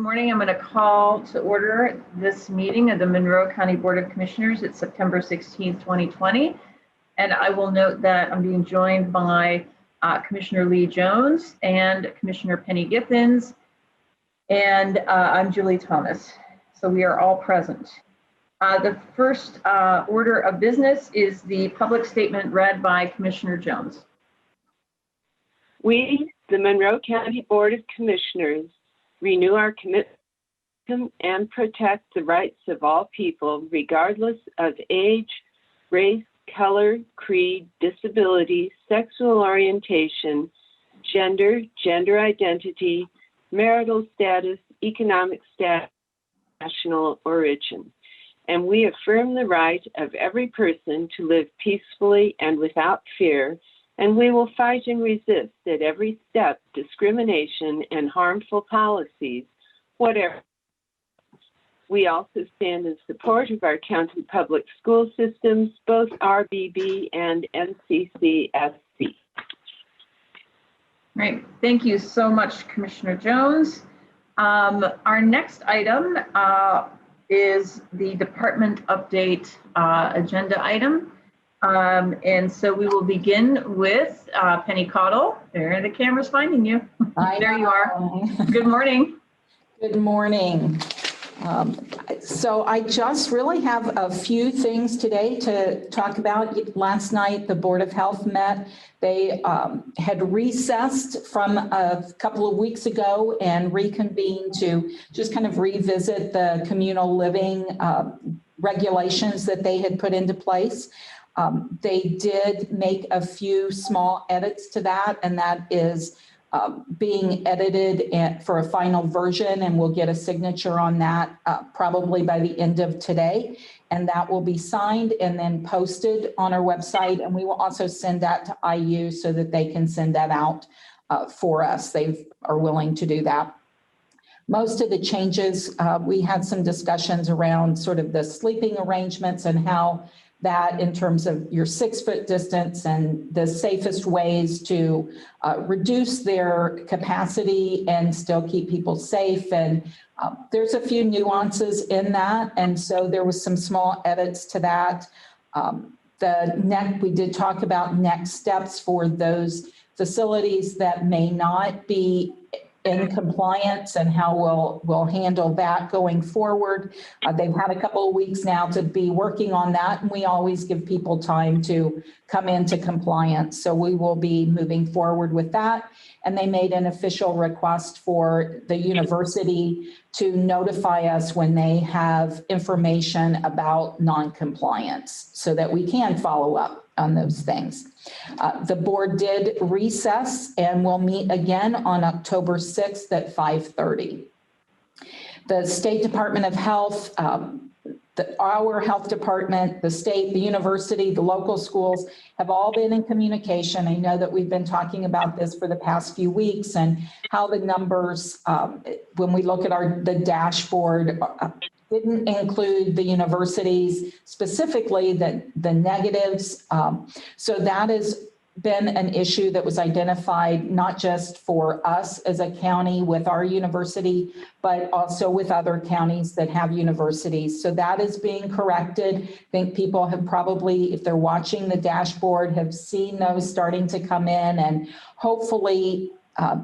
Good morning. I'm going to call to order this meeting of the Monroe County Board of Commissioners. It's September 16th, 2020. And I will note that I'm being joined by Commissioner Lee Jones and Commissioner Penny Giffins, and I'm Julie Thomas. So we are all present. The first order of business is the public statement read by Commissioner Jones. We, the Monroe County Board of Commissioners, renew our commitment and protect the rights of all people, regardless of age, race, color, creed, disability, sexual orientation, gender, gender identity, marital status, economic status, national origin. And we affirm the right of every person to live peacefully and without fear, and we will fight and resist at every step discrimination and harmful policies, whatever. We also stand in support of our county public school systems, both RBB and NCCSC. Great. Thank you so much, Commissioner Jones. Our next item is the department update agenda item. And so we will begin with Penny Caudill. There, the camera's finding you. There you are. Good morning. Good morning. So I just really have a few things today to talk about. Last night, the Board of Health met. They had recessed from a couple of weeks ago and reconvened to just kind of revisit the communal living regulations that they had put into place. They did make a few small edits to that, and that is being edited for a final version, and we'll get a signature on that probably by the end of today. And that will be signed and then posted on our website. And we will also send that to IU so that they can send that out for us. They are willing to do that. Most of the changes, we had some discussions around sort of the sleeping arrangements and how that in terms of your 6-foot distance and the safest ways to reduce their capacity and still keep people safe. And there's a few nuances in that. And so there was some small edits to that. We did talk about next steps for those facilities that may not be in compliance and how we'll handle that going forward. They've had a couple of weeks now to be working on that, and we always give people time to come into compliance. So we will be moving forward with that. And they made an official request for the university to notify us when they have information about non-compliance so that we can follow up on those things. The board did recess and will meet again on October 6th at 5:30. The State Department of Health, our health department, the state, the university, the local schools have all been in communication. I know that we've been talking about this for the past few weeks and how the numbers, when we look at the dashboard, didn't include the universities, specifically the negatives. So that has been an issue that was identified not just for us as a county with our university, but also with other counties that have universities. So that is being corrected. I think people have probably, if they're watching the dashboard, have seen those starting to come in, and hopefully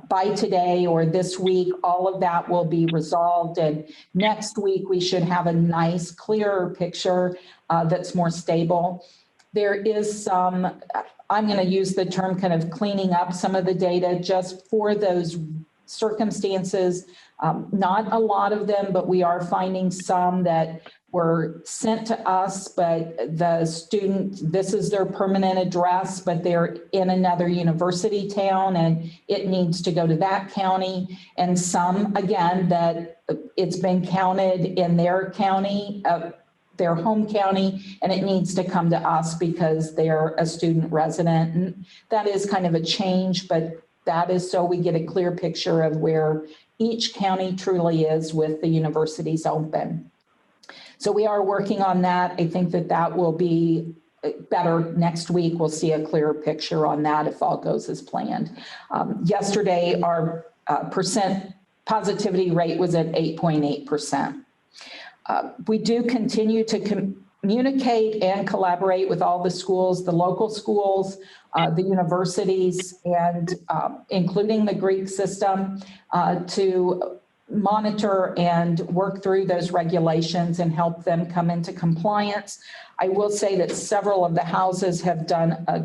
by today or this week, all of that will be resolved. And next week, we should have a nice, clearer picture that's more stable. There is some, I'm going to use the term kind of cleaning up some of the data just for those circumstances. Not a lot of them, but we are finding some that were sent to us, but the student, this is their permanent address, but they're in another university town and it needs to go to that county. And some, again, that it's been counted in their county, their home county, and it needs to come to us because they're a student resident. And that is kind of a change, but that is so we get a clear picture of where each county truly is with the universities open. So we are working on that. I think that will be better next week. We'll see a clearer picture on that if all goes as planned. Yesterday, our percent positivity rate was at 8.8%. We do continue to communicate and collaborate with all the schools, the local schools, the universities, and including the Greek system to monitor and work through those regulations and help them come into compliance. I will say that several of the houses have done a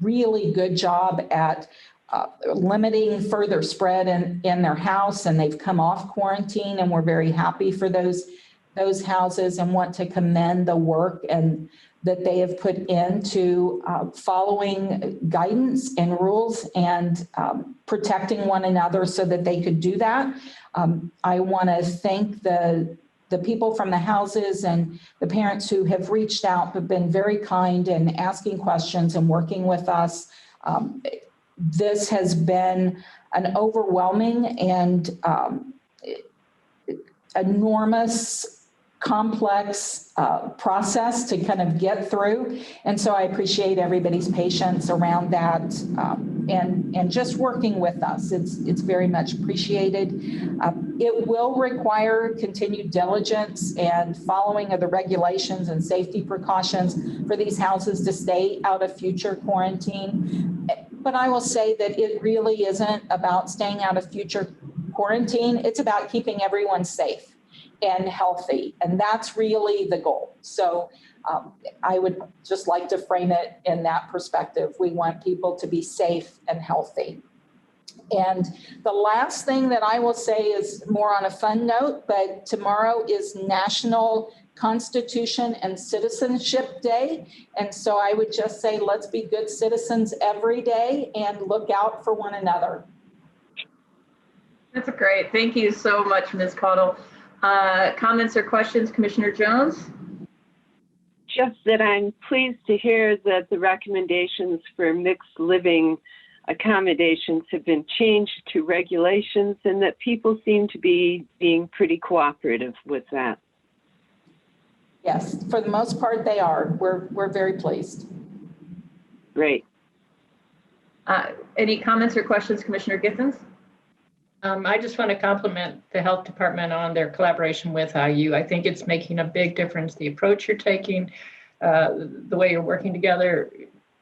really good job at limiting further spread in their house, and they've come off quarantine, and we're very happy for those houses and want to commend the work and that they have put into following guidance and rules and protecting one another so that they could do that. I want to thank the people from the houses and the parents who have reached out, have been very kind and asking questions and working with us. This has been an overwhelming and enormous, complex process to kind of get through. And so I appreciate everybody's patience around that and just working with us. It's very much appreciated. It will require continued diligence and following of the regulations and safety precautions for these houses to stay out of future quarantine. But I will say that it really isn't about staying out of future quarantine. It's about keeping everyone safe and healthy. And that's really the goal. So I would just like to frame it in that perspective. We want people to be safe and healthy. And the last thing that I will say is more on a fun note, but tomorrow is National Constitution and Citizenship Day. And so I would just say, let's be good citizens every day and look out for one another. That's great. Thank you so much, Ms. Caudle. Comments or questions, Commissioner Jones? Just that I'm pleased to hear that the recommendations for mixed living accommodations have been changed to regulations and that people seem to be being pretty cooperative with that. Yes, for the most part, they are. We're very pleased. Great. Any comments or questions, Commissioner Giffens? I just want to compliment the health department on their collaboration with IU. I think it's making a big difference. The approach you're taking, the way you're working together,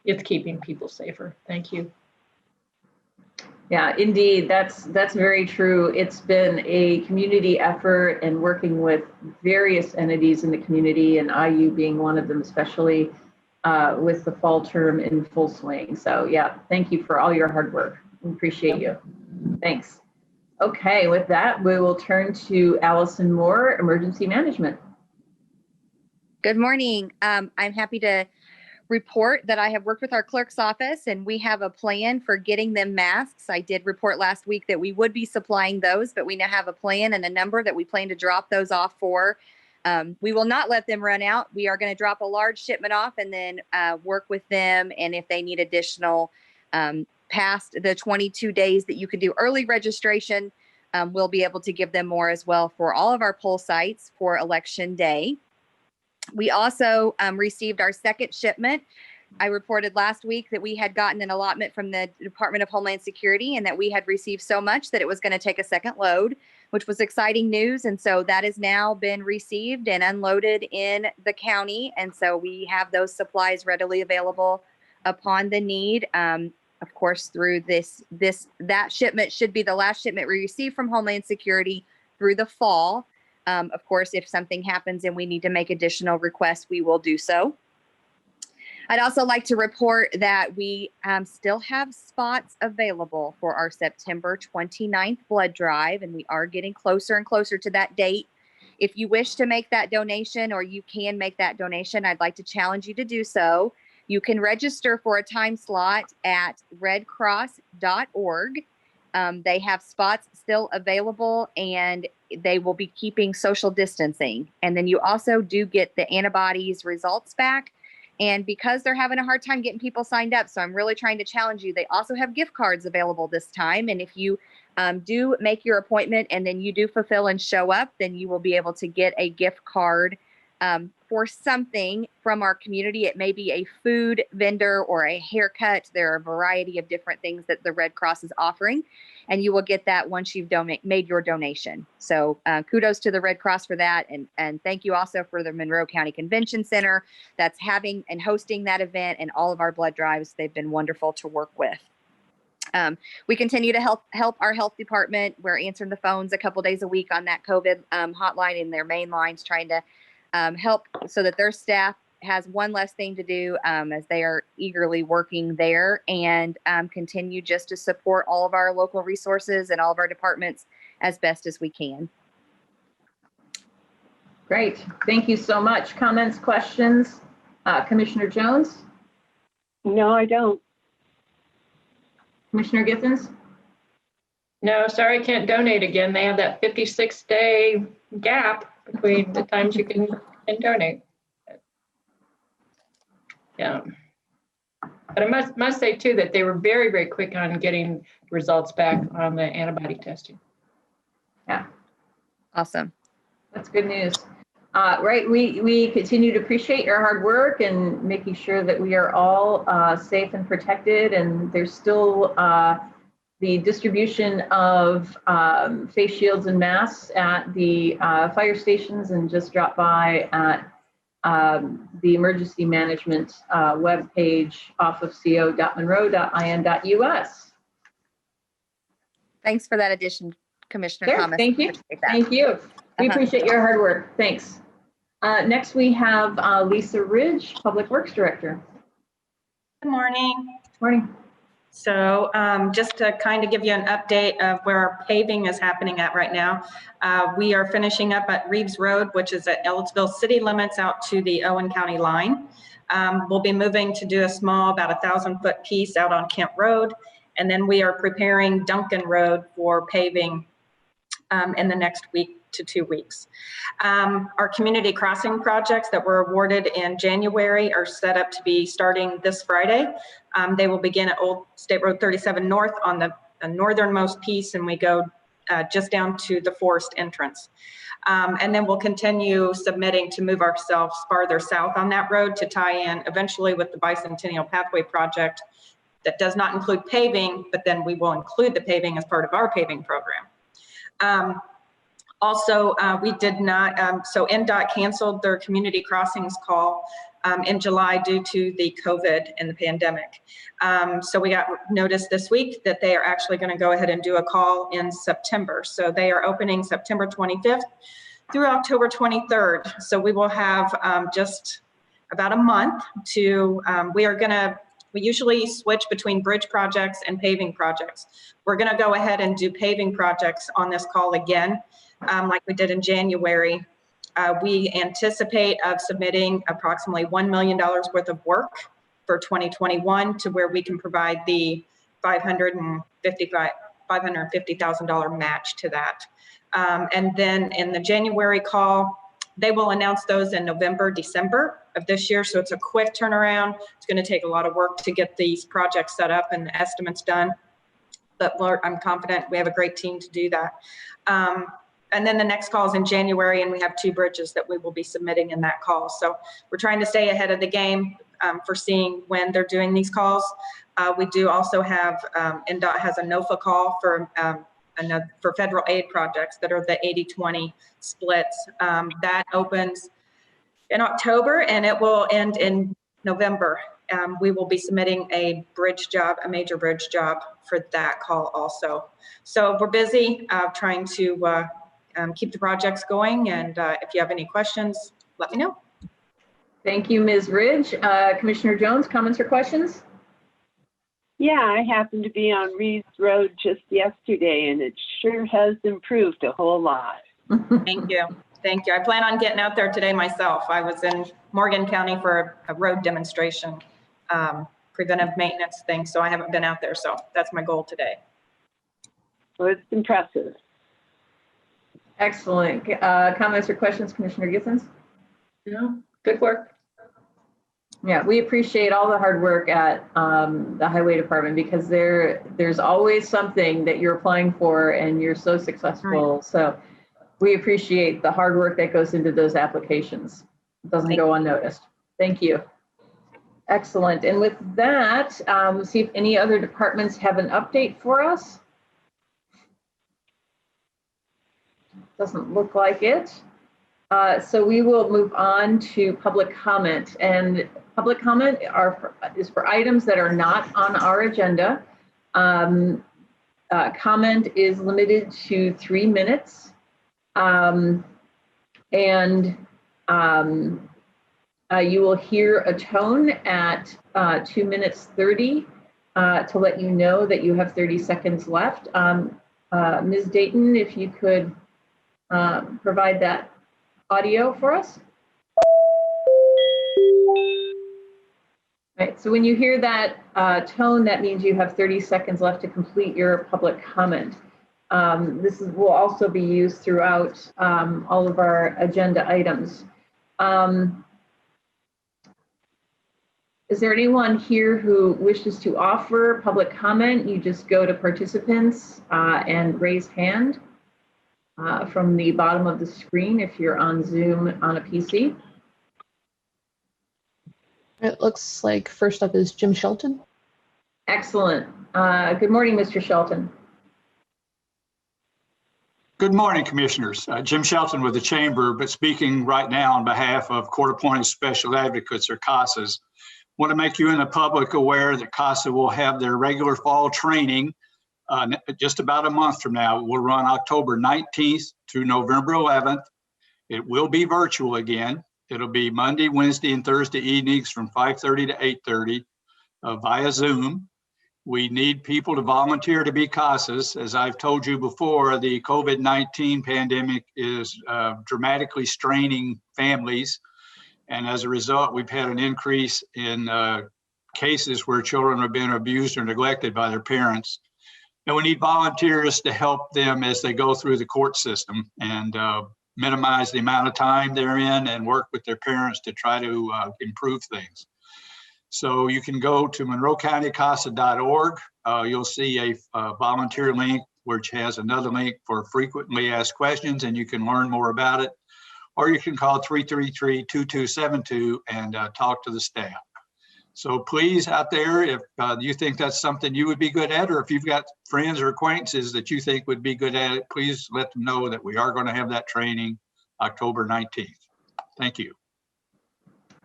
it's keeping people safer. Thank you. Yeah, indeed, that's very true. It's been a community effort and working with various entities in the community, and IU being one of them, especially with the fall term in full swing. So yeah, thank you for all your hard work. We appreciate you. Thanks. Okay, with that, we will turn to Allison Moore, Emergency Management. Good morning. I'm happy to report that I have worked with our clerk's office and we have a plan for getting them masks. I did report last week that we would be supplying those, but we now have a plan and a number that we plan to drop those off for. We will not let them run out. We are going to drop a large shipment off and then work with them. And if they need additional past the 22 days that you can do early registration, we'll be able to give them more as well for all of our poll sites for Election Day. We also received our second shipment. I reported last week that we had gotten an allotment from the Department of Homeland Security and that we had received so much that it was going to take a second load, which was exciting news. And so that has now been received and unloaded in the county. And so we have those supplies readily available upon the need. Of course, through that shipment should be the last shipment we receive from Homeland Security through the fall. Of course, if something happens and we need to make additional requests, we will do so. I'd also like to report that we still have spots available for our September 29th blood drive, and we are getting closer and closer to that date. If you wish to make that donation, or you can make that donation, I'd like to challenge you to do so. You can register for a time slot at redcross.org. They have spots still available and they will be keeping social distancing. And then you also do get the antibodies results back. And because they're having a hard time getting people signed up, so I'm really trying to challenge you, they also have gift cards available this time. And if you do make your appointment and then you do fulfill and show up, then you will be able to get a gift card for something from our community. It may be a food vendor or a haircut. There are a variety of different things that the Red Cross is offering, and you will get that once you've made your donation. So kudos to the Red Cross for that. And thank you also for the Monroe County Convention Center that's having and hosting that event and all of our blood drives. They've been wonderful to work with. We continue to help our health department. We're answering the phones a couple days a week on that COVID hotline in their main lines, trying to help so that their staff has one less thing to do as they are eagerly working there, and continue just to support all of our local resources and all of our departments as best as we can. Great. Thank you so much. Comments, questions? Commissioner Jones? No, I don't. Commissioner Githens? No, sorry, I can't donate again. They have that 56-day gap between the times you can donate. Yeah. But I must say too that they were very, very quick on getting results back on the antibody testing. Yeah. Awesome. That's good news. Right, we continue to appreciate your hard work and making sure that we are all safe and protected. And there's still the distribution of face shields and masks at the fire stations, and just drop by at the emergency management webpage off of co.monroe.in.us. Thanks for that addition, Commissioner Sure, Thomas. thank you. Appreciate that. Thank you. We Uh-huh. appreciate your hard work. Thanks. Next, we have Lisa Ridge, Public Works Director. Good morning. Morning. So just to kind of give you an update of where our paving is happening at right now, we are finishing up at Reeves Road, which is at Ellettsville city limits out to the Owen County line. We'll be moving to do a small, about 1,000-foot piece out on Kent Road. And then we are preparing Duncan Road for paving in the next week to 2 weeks. Our community crossing projects that were awarded in January are set up to be starting this Friday. They will begin at Old State Road 37 North on the northernmost piece, and we go just down to the forest entrance. And then we'll continue submitting to move ourselves farther south on that road to tie in eventually with the Bicentennial Pathway Project. That does not include paving, but then we will include the paving as part of our paving program. Also, we did not, so NDOT canceled their community crossings call in July due to the COVID and the pandemic. So we got notice this week that they are actually going to go ahead and do a call in September. So they are opening September 25th through October 23rd. So we will have just about a month to, we usually switch between bridge projects and paving projects. We're going to go ahead and do paving projects on this call again, like we did in January. We anticipate of submitting approximately $1 million worth of work for 2021 to where we can provide the $550,000 match to that. And then in the January call, they will announce those in November, December of this year. So it's a quick turnaround. It's going to take a lot of work to get these projects set up and the estimates done. But I'm confident we have a great team to do that. And then the next call is in January, and we have 2 bridges that we will be submitting in that call. So we're trying to stay ahead of the game for seeing when they're doing these calls. We do also have, NDOT has a NOFA call for federal aid projects that are the 80-20 splits. That opens in October and it will end in November. We will be submitting a bridge job, a major bridge job for that call also. So we're busy trying to keep the projects going. And if you have any questions, let me know. Thank you, Ms. Ridge. Commissioner Jones, comments or questions? Yeah, I happened to be on Reeves Road just yesterday, and it sure has improved a whole lot. Thank you. Thank you. I plan on getting out there today myself. I was in Morgan County for a road demonstration, preventive maintenance thing, so I haven't been out there. So that's my goal today. So it's impressive. Excellent. Comments or questions, Commissioner Githens? No, good work. Yeah, we appreciate all the hard work at the Highway Department, because there's always something that you're applying for and you're so successful. Right. So we appreciate the hard work that goes into those applications. doesn't go unnoticed. Thank you. Excellent. And with that, see if any other departments have an update for us. Doesn't look like it. So we will move on to public comment. And public comment is for items that are not on our agenda. Comment is limited to 3 minutes. You will hear a tone at 2 minutes 30 to let you know that you have 30 seconds left. Ms. Dayton, if you could provide that audio for us. Right, so when you hear that tone, that means you have 30 seconds left to complete your public comment. Will also be used throughout all of our agenda items. Is there anyone here who wishes to offer public comment? You just go to participants and raise hand from the bottom of the screen if you're on Zoom on a PC. It looks like first up is Jim Shelton. Excellent. Good morning, Mr. Shelton. Good morning, Commissioners. Jim Shelton with the Chamber, but speaking right now on behalf of Court-Appointed Special Advocates, or CASAs. Want to make you and the public aware that CASA will have their regular fall training just about a month from now. It will run October 19th through November 11th. It will be virtual again. It'll be Monday, Wednesday, and Thursday evenings from 5:30 to 8:30 via Zoom. We need people to volunteer to be CASAs. As I've told you before, the COVID-19 pandemic is dramatically straining families. And as a result, we've had an increase in cases where children have been abused or neglected by their parents. And we need volunteers to help them as they go through the court system and minimize the amount of time they're in and work with their parents to try to improve things. So you can go to monroecountycasa.org. You'll see a volunteer link, which has another link for frequently asked questions, and you can learn more about it. Or you can call 333-2272 and talk to the staff. So please, out there, if you think that's something you would be good at, or if you've got friends or acquaintances that you think would be good at it, please let them know that we are going to have that training October 19th. Thank you.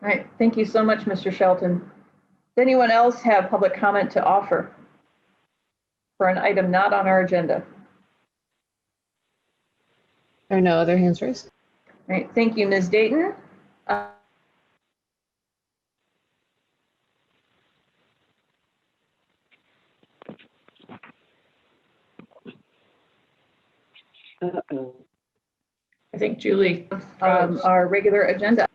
All right, thank you so much, Mr. Shelton. Does anyone else have public comment to offer for an item not on our agenda? There are no other hands raised. All right, thank you, Ms. Dayton. Uh-oh. I think Julie. Our regular agenda.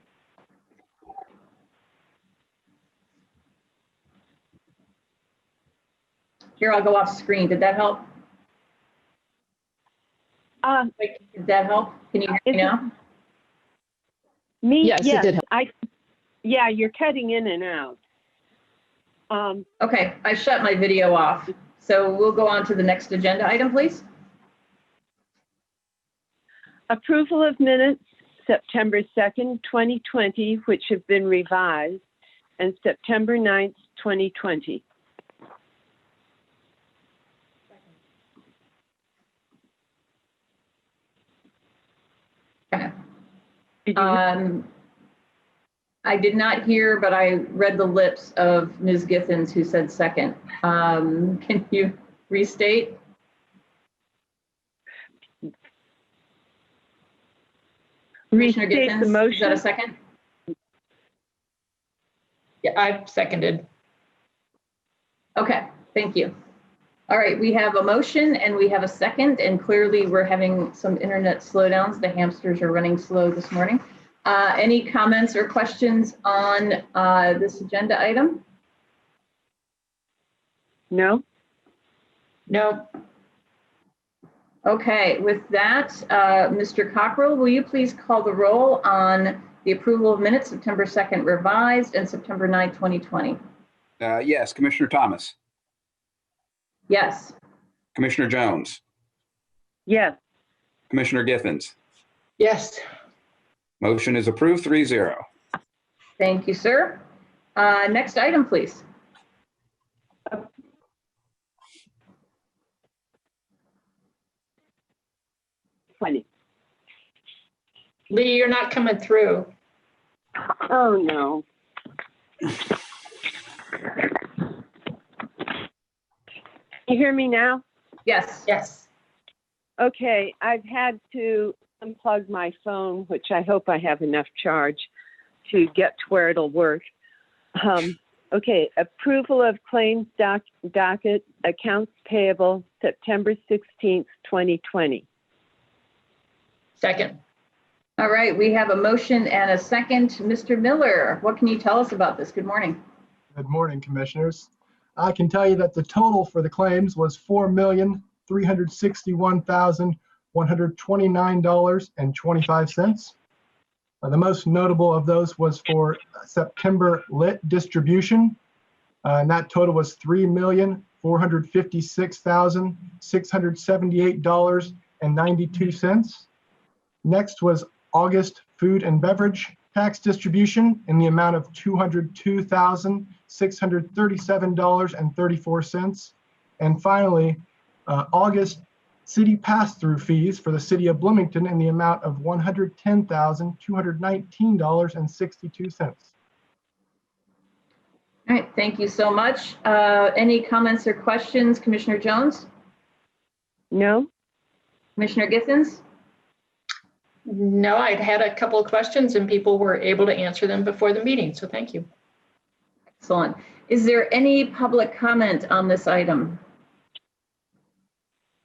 Here, I'll go off screen. Did that help? Did that help? Can you hear me now? Yes, it did help. Yeah, you're cutting in and out. Okay, I shut my video off. So we'll go on to the next agenda item, please. Approval of minutes, September 2nd, 2020, which have been revised, and September 9th, 2020. Okay. Did you- I did not hear, but I read the lips of Ms. Githens, who said second. Can you restate? Commissioner Restate the Githens, is that a motion. second? Yeah, I've seconded. Okay, thank you. All right, we have a motion and we have a second, and clearly we're having some internet slowdowns. The hamsters are running slow this morning. Any comments or questions on this agenda item? No? No. Okay, with that, Mr. Cockrell, will you please call the roll on the approval of minutes, September 2nd revised and September 9th, 2020? Yes, Commissioner Thomas, Yes. Commissioner Jones, Yes. Commissioner Githens. Yes. Motion is approved 3-0. Thank you, sir. Next item, please. Funny. Lee, you're not coming through. Oh, no. You hear me now? Yes. Yes. Okay, I've had to unplug my phone, which I hope I have enough charge to get to where it'll work. Okay, approval of claims docket, accounts payable, September 16th, 2020. Second. All right, we have a motion and a second. Mr. Miller, what can you tell us about this? Good morning. Good morning, Commissioners. I can tell you that the total for the claims was $4,361,129.25. The most notable of those was for September lit distribution, and that total was $3,456,678.92. Next was August food and beverage tax distribution in the amount of $202,637.34. And finally, August city pass-through fees for the city of Bloomington in the amount of $110,219.62. All right, thank you so much. Any comments or questions, Commissioner Jones? No? Commissioner Githens? No, I'd had a couple of questions and people were able to answer them before the meeting, so thank you. Excellent. Is there any public comment on this item?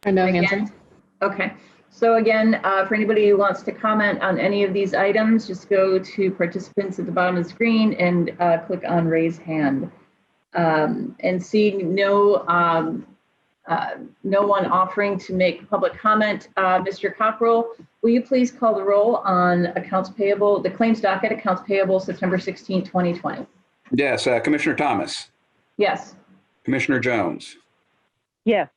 No hands Again? raised. Okay, so again, for anybody who wants to comment on any of these items, just go to participants at the bottom of the screen and click on raise hand. And seeing no one offering to make public comment, Mr. Cockrell, will you please call the roll on accounts payable, the claims docket, accounts payable September 16, 2020? Yes, Commissioner Thomas, Yes. Commissioner Jones, Yes.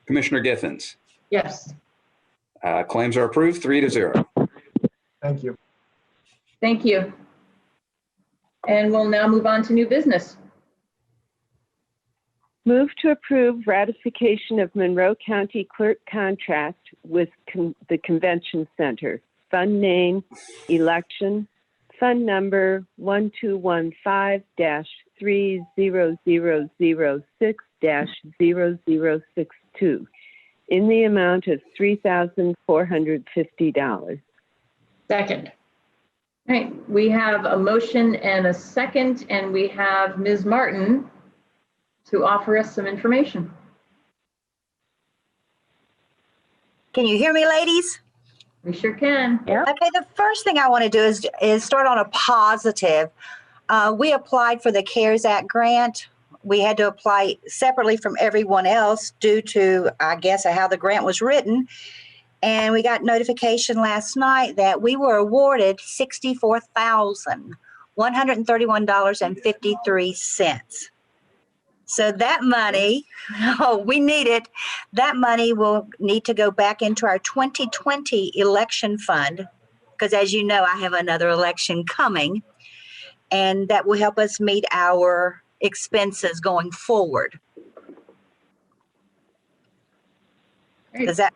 Commissioner Githens. Yes. Claims are approved 3-0. Thank you. Thank you. And we'll now move on to new business. Move to approve ratification of Monroe County Clerk contract with the Convention Center. Fund name, election, fund number 1215-30006-0062 in the amount of $3,450. Second. All right, we have a motion and a second, and we have Ms. Martin to offer us some information. Can you hear me, ladies? We sure can. Okay, the first thing I want to do is start on a positive. We applied for the CARES Act grant. We had to apply separately from everyone else due to, I guess, how the grant was written. And we got notification last night that we were awarded $64,131.53. So that money, we need it. That money will need to go back into our 2020 election fund, because as you know, I have another election coming, and that will help us meet our expenses going forward. Great. Does that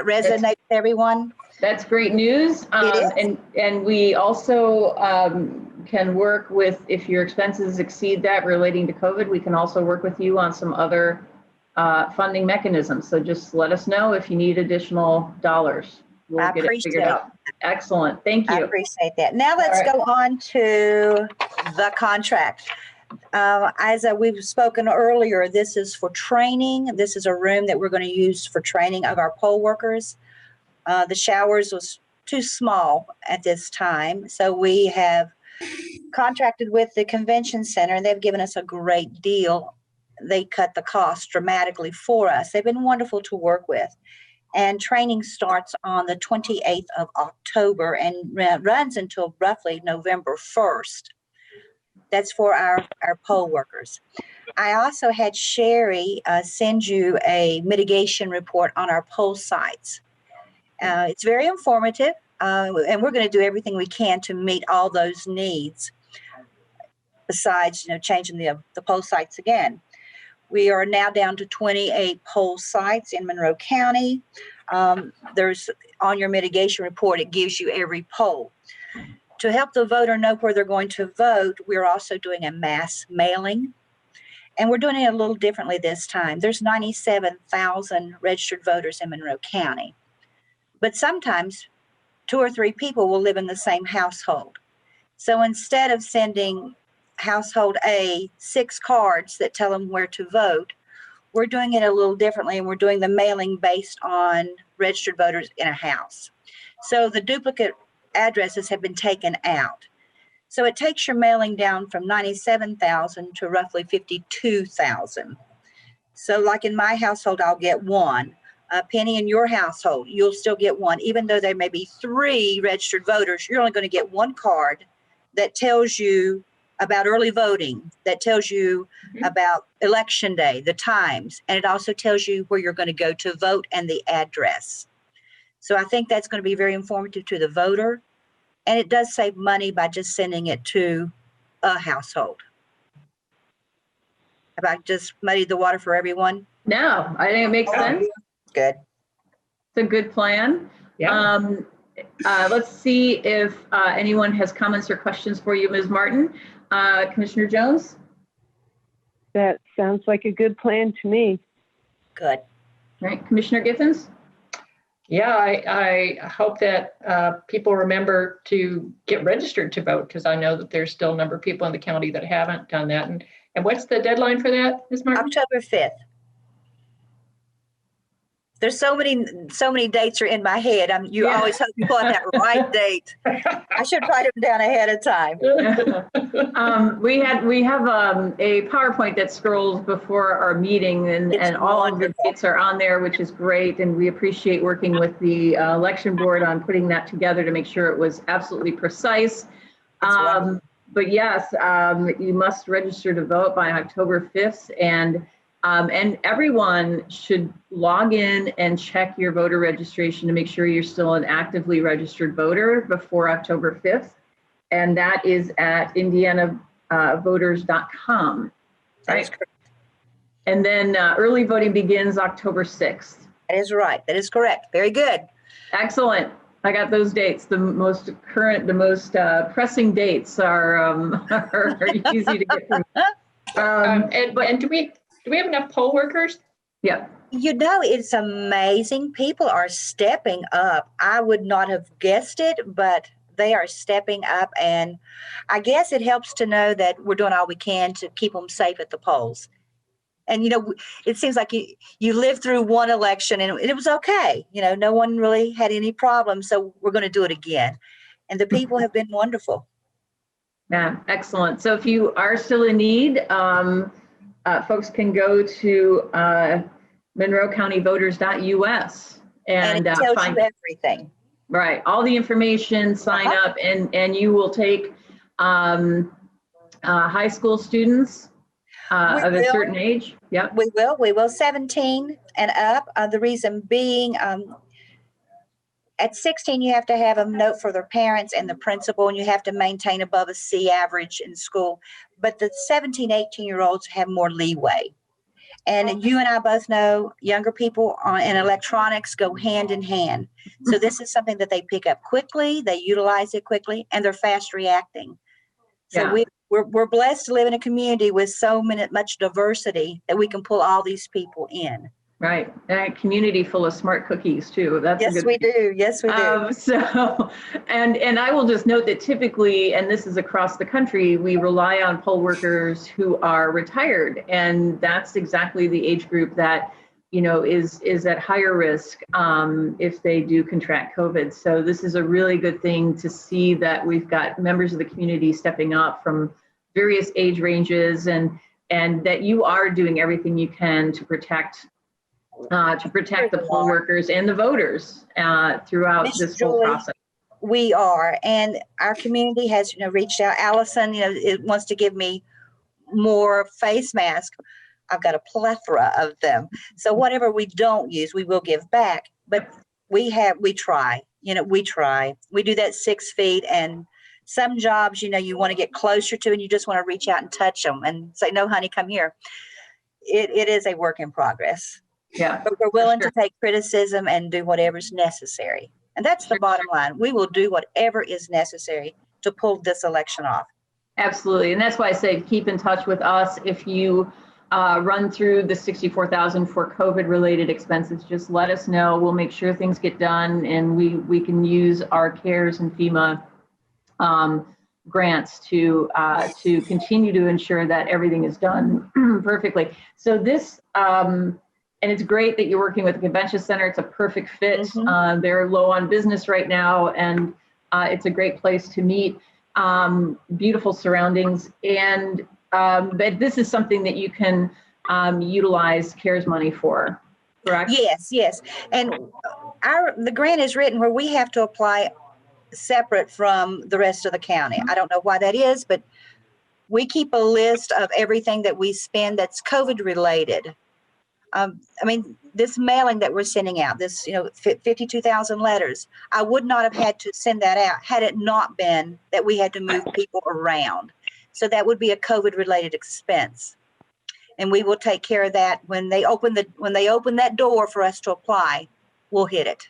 resonate with everyone? That's great news. And we also can work with, if your expenses exceed that relating to COVID, we can also work with you on some other funding mechanisms. So just let us know if you need additional dollars. We'll get it figured out. Excellent. Thank you. I appreciate that. Now let's go on to the contract. As we've spoken earlier, this is for training. This is a room that we're going to use for training of our poll workers. The showers was too small at this time, so we have contracted with the convention center, and they've given us a great deal. They cut the cost dramatically for us. They've been wonderful to work with. And training starts on the 28th of October and runs until roughly November 1st. That's for our poll workers. I also had Sherry send you a mitigation report on our poll sites. It's very informative, and we're going to do everything we can to meet all those needs. besides, changing the poll sites again. We are now down to 28 poll sites in Monroe County. There's on your mitigation report, it gives you every poll. To help the voter know where they're going to vote, we're also doing a mass mailing. And we're doing it a little differently this time. There's 97,000 registered voters in Monroe County. But sometimes 2 or 3 people will live in the same household. So instead of sending household A 6 cards that tell them where to vote, we're doing it a little differently, and we're doing the mailing based on registered voters in a house. So the duplicate addresses have been taken out. So it takes your mailing down from 97,000 to roughly 52,000. So like in my household, I'll get 1. Penny, in your household, you'll still get 1. Even though there may be 3 registered voters, you're only going to get 1 card that tells you about early voting, that tells you about election day, the times, and it also tells you where you're going to go to vote and the address. So I think that's going to be very informative to the voter. And it does save money by just sending it to a household. Have I just muddied the water for everyone? No, I think it makes sense. Good. It's a good plan. Yeah. Let's see if anyone has comments or questions for you, Ms. Martin. Commissioner Jones? That sounds like a good plan to me. Good. All right, Commissioner Githens? Yeah, I hope that people remember to get registered to vote, because I know that there's still a number of people in the county that haven't done that. And what's the deadline for that, Ms. Martin? October 5th. There's so many dates are in my head. You always hope you pull out that right date. I should write them down ahead of time. We have a PowerPoint that scrolls before our meeting, and all of the dates are on there, which is great. And we appreciate working with the election board on putting that together to make sure it was absolutely precise. But yes, you must register to vote by October 5th, and everyone should log in and check your voter registration to make sure you're still an actively registered voter before October 5th. And that is at indianavoters.com. Right? And then early voting begins October 6th. That is right. That is correct. Very good. Excellent. I got those dates. The most current, the most pressing dates are easy to get through. And do we have enough poll workers? Yeah. It's amazing. People are stepping up. I would not have guessed it, but they are stepping up. And I guess it helps to know that we're doing all we can to keep them safe at the polls. And, it seems like you lived through one election and it was okay. No one really had any problems. So we're going to do it again. And the people have been wonderful. Yeah, excellent. So if you are still in need, folks can go to monroecountyvoters.us and it tells find you everything. Right, all the information, sign up, and you will take high school students of a certain age. Yep. We will 17 and up. The reason being, at 16, you have to have a note for their parents and the principal, and you have to maintain above a C average in school. But the 17, 18-year-olds have more leeway. And you and I both know younger people in electronics go hand in hand. So this is something that they pick up quickly, they utilize it quickly, and they're fast reacting. So we're blessed to live in a community with so much diversity that we can pull all these people in. Right, and a community full of smart cookies too. Yes, we do. Yes, we do. And I will just note that typically, and this is across the country, we rely on poll workers who are retired, and that's exactly the age group that is at higher risk if they do contract COVID. So this is a really good thing to see that we've got members of the community stepping up from various age ranges, and that you are doing everything you can to protect the poll workers and the voters throughout this whole process. We are, and our community has reached out. Allison, it wants to give me more face masks. I've got a plethora of them. So whatever we don't use, we will give back. But we try. We try. We do that 6 feet and Some jobs, you want to get closer to and you just want to reach out and touch them and say, no, honey, come here. It is a work in progress. Yeah. But we're willing to take criticism and do whatever's necessary. And that's the bottom line. We will do whatever is necessary to pull this election off. Absolutely. And that's why I say keep in touch with us. If you run through the 64,000 for COVID related expenses, just let us know. We'll make sure things get done, and we can use our CARES and FEMA grants to continue to ensure that everything is done perfectly. So this, and it's great that you're working with the convention center. It's a perfect fit. They're low on business right now, and it's a great place to meet. Beautiful surroundings, and but this is something that you can utilize CARES money for, correct? Yes. And the grant is written where we have to apply separate from the rest of the county. I don't know why that is, but we keep a list of everything that we spend that's COVID related. This mailing that we're sending out, this 52,000 letters, I would not have had to send that out had it not been that we had to move people around. So that would be a COVID related expense. And we will take care of that when they open that door for us to apply, we'll hit it.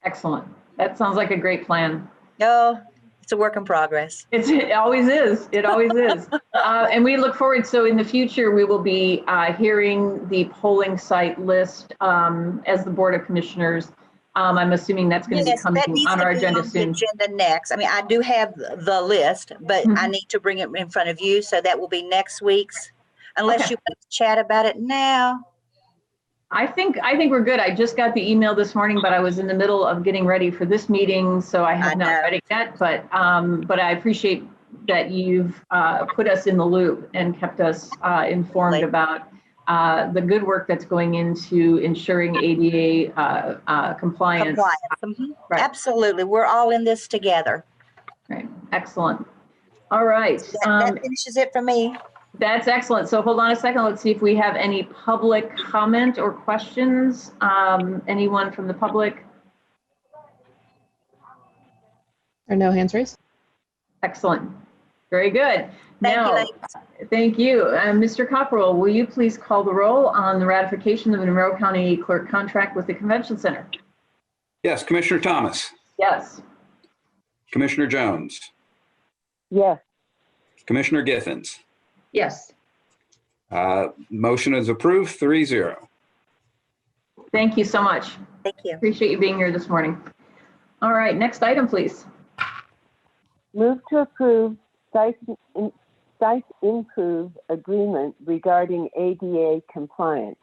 Excellent. That sounds like a great plan. No, it's a work in progress. It always is. It always is. And we look forward. So in the future, we will be hearing the polling site list as the Board of Commissioners. I'm assuming that's going to be coming on our agenda soon. Agenda next. I do have the list, but I need to bring it in front of you. So that will be next week's, unless you want to chat about it now. I think we're good. I just got the email this morning, but I was in the middle of getting ready for this meeting, so I have not read it yet. But I appreciate that you've put us in the loop and kept us informed about the good work that's going into ensuring ADA compliance. Right. Absolutely, we're all in this together. Right. Excellent. All right. That finishes it for me. That's excellent. So hold on a second. Let's see if we have any public comment or questions. Anyone from the public? There are no hands raised. Excellent. Very good. Thank you. Mr. Cockrell, will you please call the roll on the ratification of the Monroe County Clerk contract with the Convention Center? Yes, Commissioner Thomas. Yes. Commissioner Jones. Yes. Commissioner Githens. Yes. Motion is approved, 3-0. Thank you so much. Thank you. Appreciate you being here this morning. All right, next item, please. Move to approve site improve agreement regarding ADA compliance.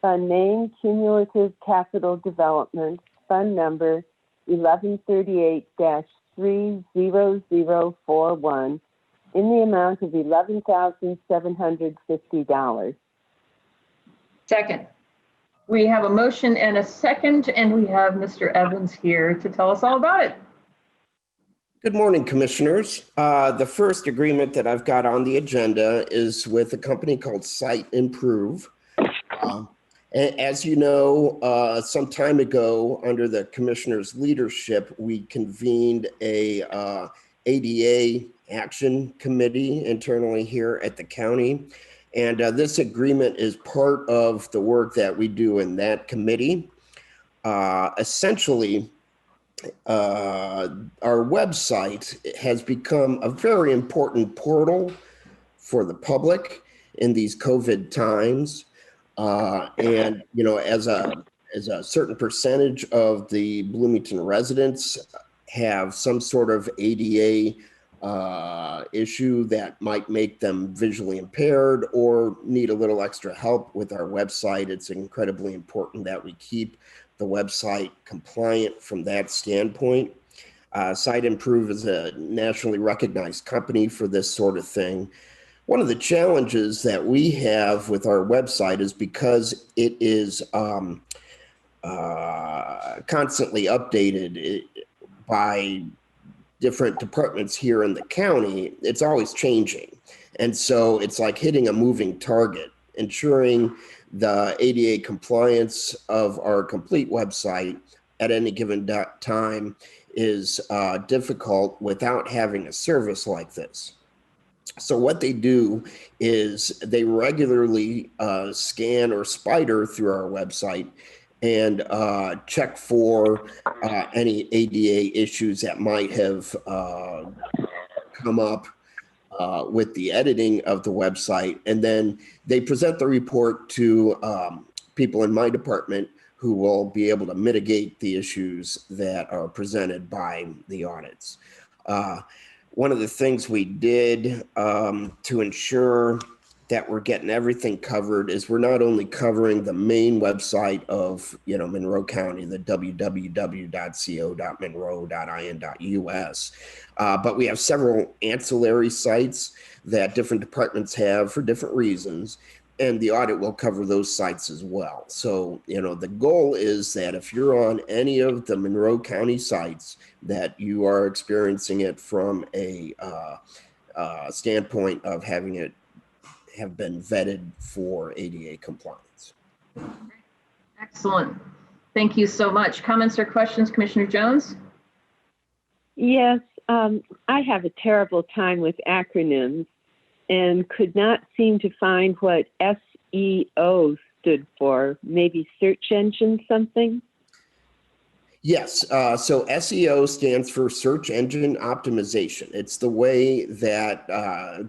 Fund name, Cumulative Capital Development, Fund number 1138-30041, in the amount of $11,750. Second. We have a motion and a second, and we have Mr. Evans here to tell us all about it. Good morning, Commissioners. The first agreement that I've got on the agenda is with a company called Site Improve. As you know, some time ago, under the Commissioner's leadership, we convened a ADA action committee internally here at the county. And this agreement is part of the work that we do in that committee. Essentially, our website has become a very important portal for the public in these COVID times. And, you know, as a certain percentage of the Bloomington residents have some sort of ADA issue that might make them visually impaired or need a little extra help with our website, it's incredibly important that we keep the website compliant from that standpoint. Site Improve is a nationally recognized company for this sort of thing. One of the challenges that we have with our website is because it is constantly updated by different departments here in the county, it's always changing. And so it's like hitting a moving target. Ensuring the ADA compliance of our complete website at any given time is difficult without having a service like this. So what they do is they regularly scan or spider through our website and check for any ADA issues that might have come up with the editing of the website. And then they present the report to people in my department who will be able to mitigate the issues that are presented by the audits. One of the things we did to ensure that we're getting everything covered is we're not only covering the main website of Monroe County, the www.co.monroe.in.us, but we have several ancillary sites that different departments have for different reasons, and the audit will cover those sites as well. So the goal is that if you're on any of the Monroe County sites, that you are experiencing it from a standpoint of having it have been vetted for ADA compliance. Excellent. Thank you so much. Comments or questions, Commissioner Jones? Yes, I have a terrible time with acronyms and could not seem to find what SEO stood for. Maybe search engine something? Yes, so SEO stands for search engine optimization. It's the way that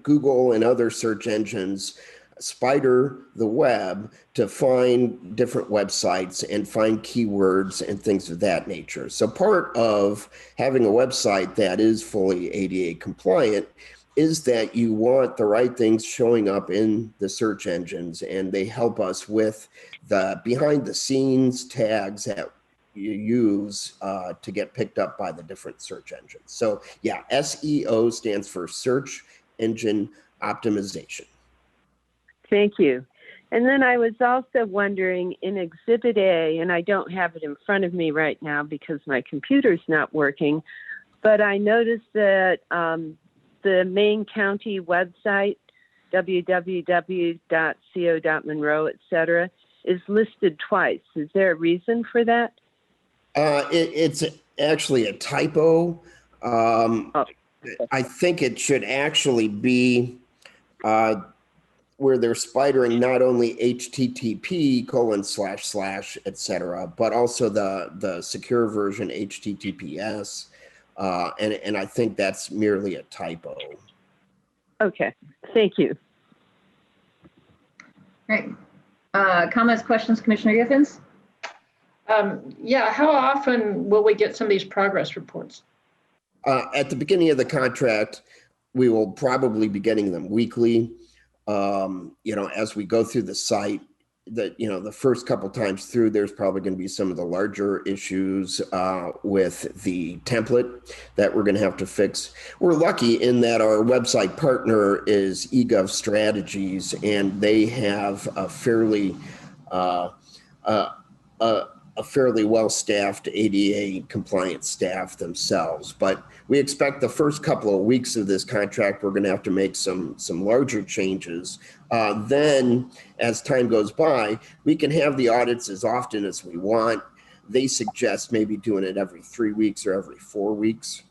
Google and other search engines spider the web to find different websites and find keywords and things of that nature. So part of having a website that is fully ADA compliant is that you want the right things showing up in the search engines, and they help us with the behind the scenes tags that you use to get picked up by the different search engines. So yeah, SEO stands for search engine optimization. Thank you. And then I was also wondering in Exhibit A, and I don't have it in front of me right now because my computer's not working, but I noticed that the main county website, www.co.monroe, et cetera, is listed twice. Is there a reason for that? It's actually a typo. I think it should actually be where they're spidering not only HTTP : et cetera, but also the secure version HTTPS. And I think that's merely a typo. Okay, thank you. Great. Comments, questions, Commissioner Giffens? Yeah, how often will we get some of these progress reports? At the beginning of the contract, we will probably be getting them weekly. As we go through the site, the first couple times through, there's probably going to be some of the larger issues with the template that we're going to have to fix. We're lucky in that our website partner is eGov Strategies, and they have a fairly well-staffed ADA compliant staff themselves. But we expect the first couple of weeks of this contract, we're going to have to make some larger changes. Then as time goes by, we can have the audits as often as we want. They suggest maybe doing it every 3 weeks or every 4 weeks.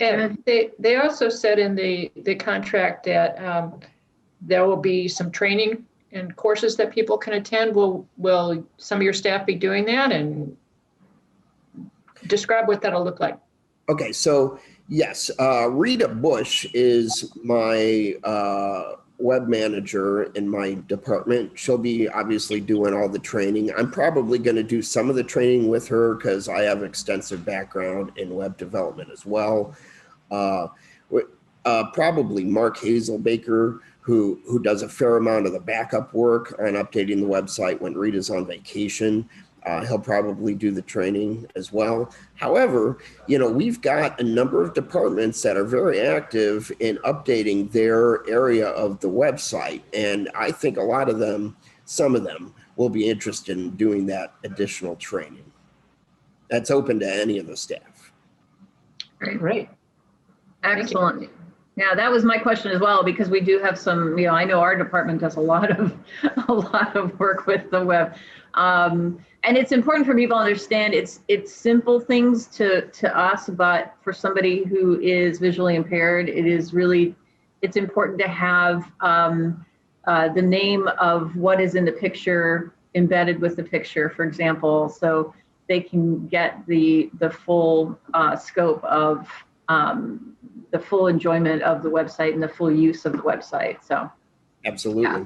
And they also said in the contract that there will be some training and courses that people can attend. Will some of your staff be doing that? And describe what that'll look like. Okay, so yes, Rita Bush is my web manager in my department. She'll be obviously doing all the training. I'm probably going to do some of the training with her because I have extensive background in web development as well. Probably Mark Hazelbaker, who does a fair amount of the backup work on updating the website when Rita's on vacation. He'll probably do the training as well. However, we've got a number of departments that are very active in updating their area of the website. And I think some of them will be interested in doing that additional training. That's open to any of the staff. Great. Excellent. Yeah, that was my question as well, because we do have some, I know our department does a lot of work with the web. And it's important for people to understand it's simple things to us, but for somebody who is visually impaired, it's important to have the name of what is in the picture embedded with the picture, for example, so they can get the full scope of the full enjoyment of the website and the full use of the website. So Absolutely.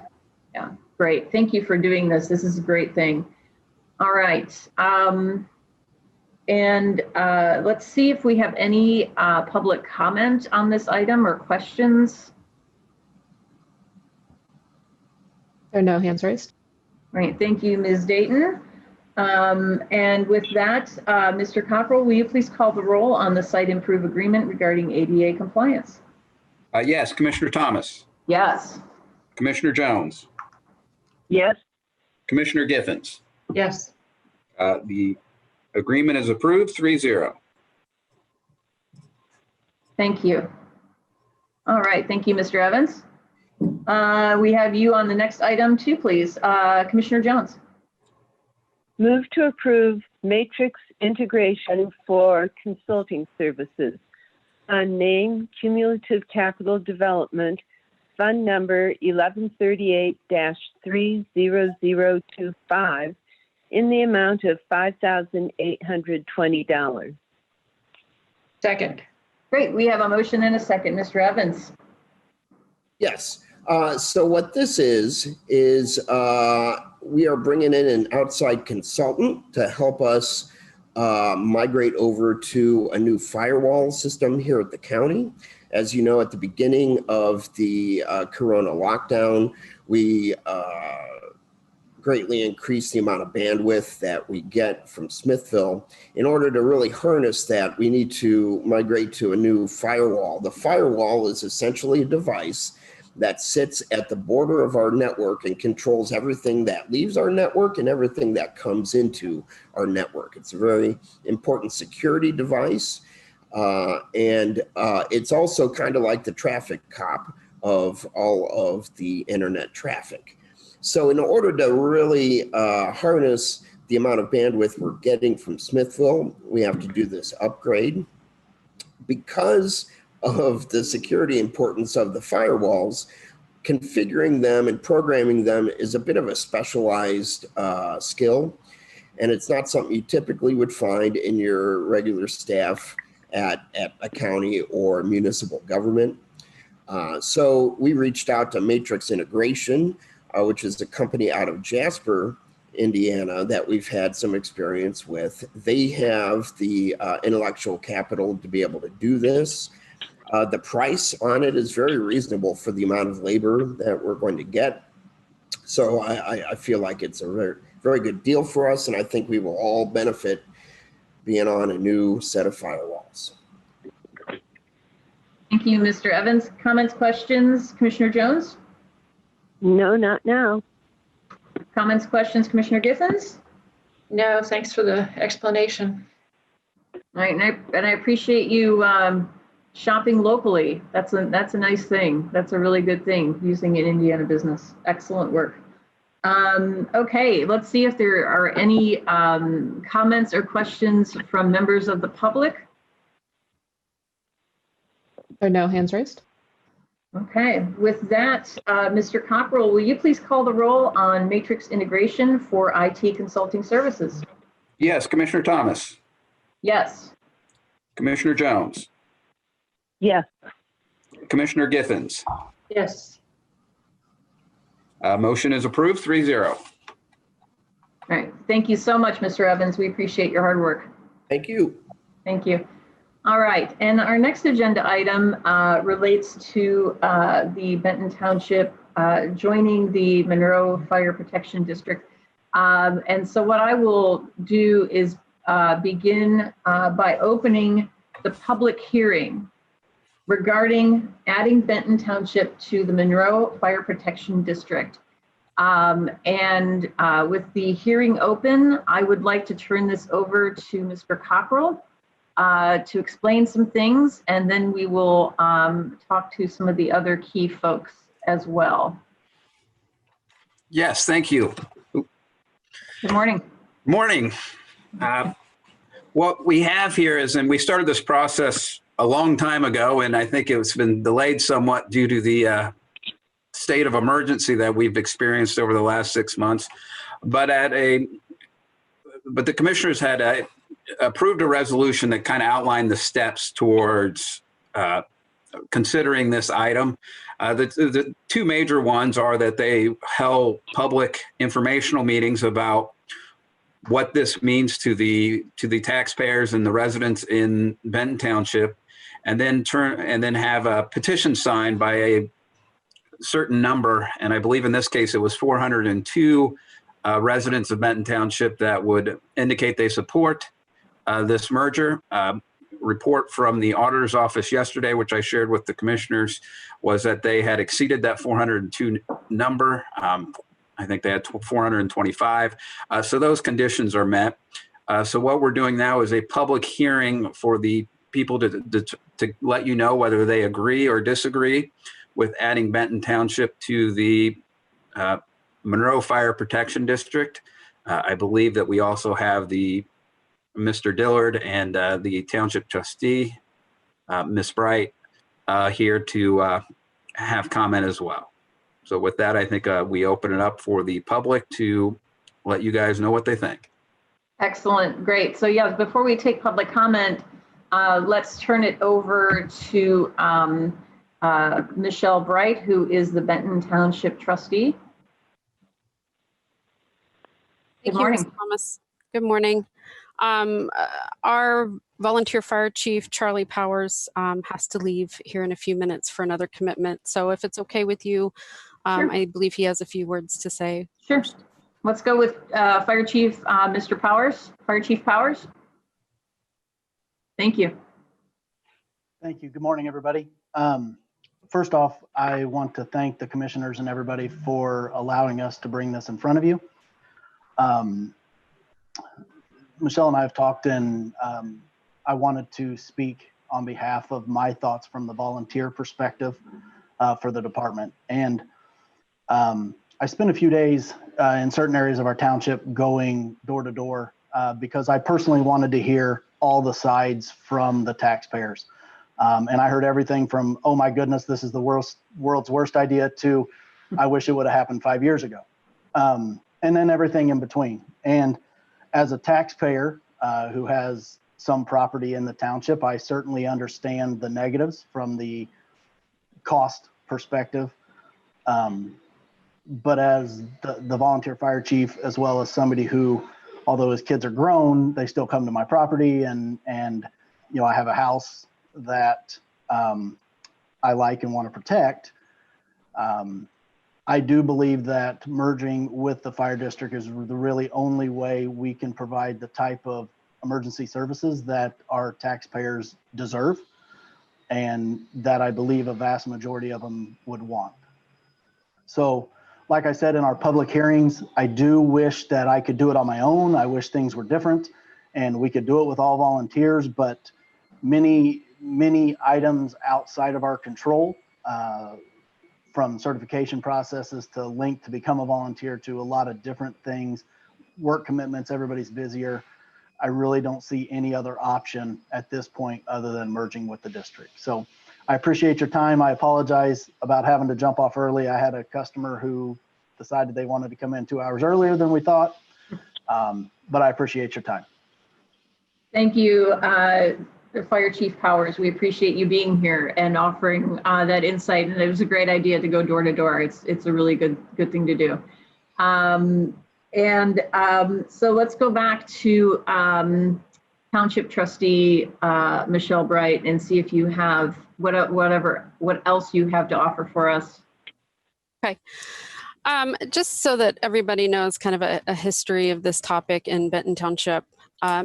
yeah, great. Thank you for doing this. This is a great thing. All right. And let's see if we have any public comment on this item or questions. There are no hands raised. All right, thank you, Ms. Dayton. And with that, Mr. Cockrell, will you please call the roll on the site improve agreement regarding ADA compliance? Yes, Commissioner Thomas, Yes. Commissioner Jones, Yes. Commissioner Githens. Yes. The agreement is approved 3-0. Thank you. All right, thank you, Mr. Evans. We have you on the next item too, please. Commissioner Jones. Move to approve matrix integration for consulting services on name Cumulative Capital Development, Fund Number 1138-30025 in the amount of $5,820. Second. Great, we have a motion and a second. Mr. Evans. Yes. So what this is we are bringing in an outside consultant to help us migrate over to a new firewall system here at the county. As you know, at the beginning of the Corona lockdown, we greatly increased the amount of bandwidth that we get from Smithville. In order to really harness that, we need to migrate to a new firewall. The firewall is essentially a device that sits at the border of our network and controls everything that leaves our network and everything that comes into our network. It's a very important security device. And it's also kind of like the traffic cop of all of the internet traffic. So in order to really harness the amount of bandwidth we're getting from Smithville, we have to do this upgrade. Because of the security importance of the firewalls, configuring them and programming them is a bit of a specialized skill. And it's not something you typically would find in your regular staff at a county or municipal government. So we reached out to Matrix Integration, which is a company out of Jasper, Indiana, that we've had some experience with. They have the intellectual capital to be able to do this. The price on it is very reasonable for the amount of labor that we're going to get. So I feel like it's a very, very good deal for us, and I think we will all benefit being on a new set of firewalls. Thank you, Mr. Evans. Comments, questions, Commissioner Jones? No, not now. Comments, questions, Commissioner Githens? No, thanks for the explanation. All right, and I appreciate you shopping locally. That's a nice thing. That's a really good thing, using an Indiana business. Excellent work. Okay, let's see if there are any comments or questions from members of the public. There are no hands raised. Okay, with that, Mr. Cockrell, will you please call the roll on Matrix integration for IT consulting services? Yes, Commissioner Thomas, Yes. Commissioner Jones, Yes. Commissioner Githens. Yes. Motion is approved 3-0. All right, thank you so much, Mr. Evans. We appreciate your hard work. Thank you. Thank you. All right, and our next agenda item relates to the Benton Township joining the Monroe Fire Protection District. And so what I will do is begin by opening the public hearing regarding adding Benton Township to the Monroe Fire Protection District. With the hearing open, I would like to turn this over to Mr. Cockrell to explain some things, and then we will talk to some of the other key folks as well. Yes, thank you. Good morning. Morning. What we have here is, and we started this process a long time ago, and I think it's been delayed somewhat due to the state of emergency that we've experienced over the last 6 months. But the commissioners had approved a resolution that kind of outlined the steps towards considering this item. The two major ones are that they held public informational meetings about what this means to the taxpayers and the residents in Benton Township, and then have a petition signed by a certain number, and I believe in this case it was 402 residents of Benton Township that would indicate they support this merger. Report from the auditor's office yesterday, which I shared with the commissioners, was that they had exceeded that 402 number. I think they had 425. So those conditions are met. So what we're doing now is a public hearing for the people to let you know whether they agree or disagree with adding Benton Township to the Monroe Fire Protection District. I believe that we also have Mr. Dillard and the township trustee, Ms. Bright, here to have comment as well. So with that, I think we open it up for the public to let you guys know what they think. Excellent, great. So yeah, before we take public comment, let's turn it over to Michelle Bright, who is the Benton Township trustee. Good morning. Ms. Thomas. Good morning. Our volunteer fire chief, Charlie Powers, has to leave here in a few minutes for another commitment. So if it's okay with you, Sure. I believe he has a few words to say. Sure. Let's go with Fire Chief Mr. Powers. Fire Chief Powers. Thank you. Thank you. Good morning, everybody. First off, I want to thank the commissioners and everybody for allowing us to bring this in front of you. Michelle and I have talked, and I wanted to speak on behalf of my thoughts from the volunteer perspective for the department. And I spent a few days in certain areas of our township going door to door because I personally wanted to hear all the sides from the taxpayers. And I heard everything from, oh my goodness, this is the world's worst idea, to I wish it would have happened 5 years ago. And then everything in between. And as a taxpayer who has some property in the township, I certainly understand the negatives from the cost perspective. But as the volunteer fire chief, as well as somebody who, although his kids are grown, they still come to my property, and you know, I have a house that I like and want to protect. I do believe that merging with the fire district is the really only way we can provide the type of emergency services that our taxpayers deserve, and that I believe a vast majority of them would want. So, like I said in our public hearings, I do wish that I could do it on my own. I wish things were different and we could do it with all volunteers, but many items outside of our control, from certification processes to link to become a volunteer to a lot of different things, work commitments, everybody's busier. I really don't see any other option at this point other than merging with the district. So I appreciate your time. I apologize about having to jump off early. I had a customer who decided they wanted to come in 2 hours earlier than we thought, but I appreciate your time. Thank you, Fire Chief Powers. We appreciate you being here and offering that insight. And it was a great idea to go door to door. It's a really good thing to do. So let's go back to Township Trustee Michelle Bright and see if you have what else you have to offer for us. Okay. Just so that everybody knows kind of a history of this topic in Benton Township.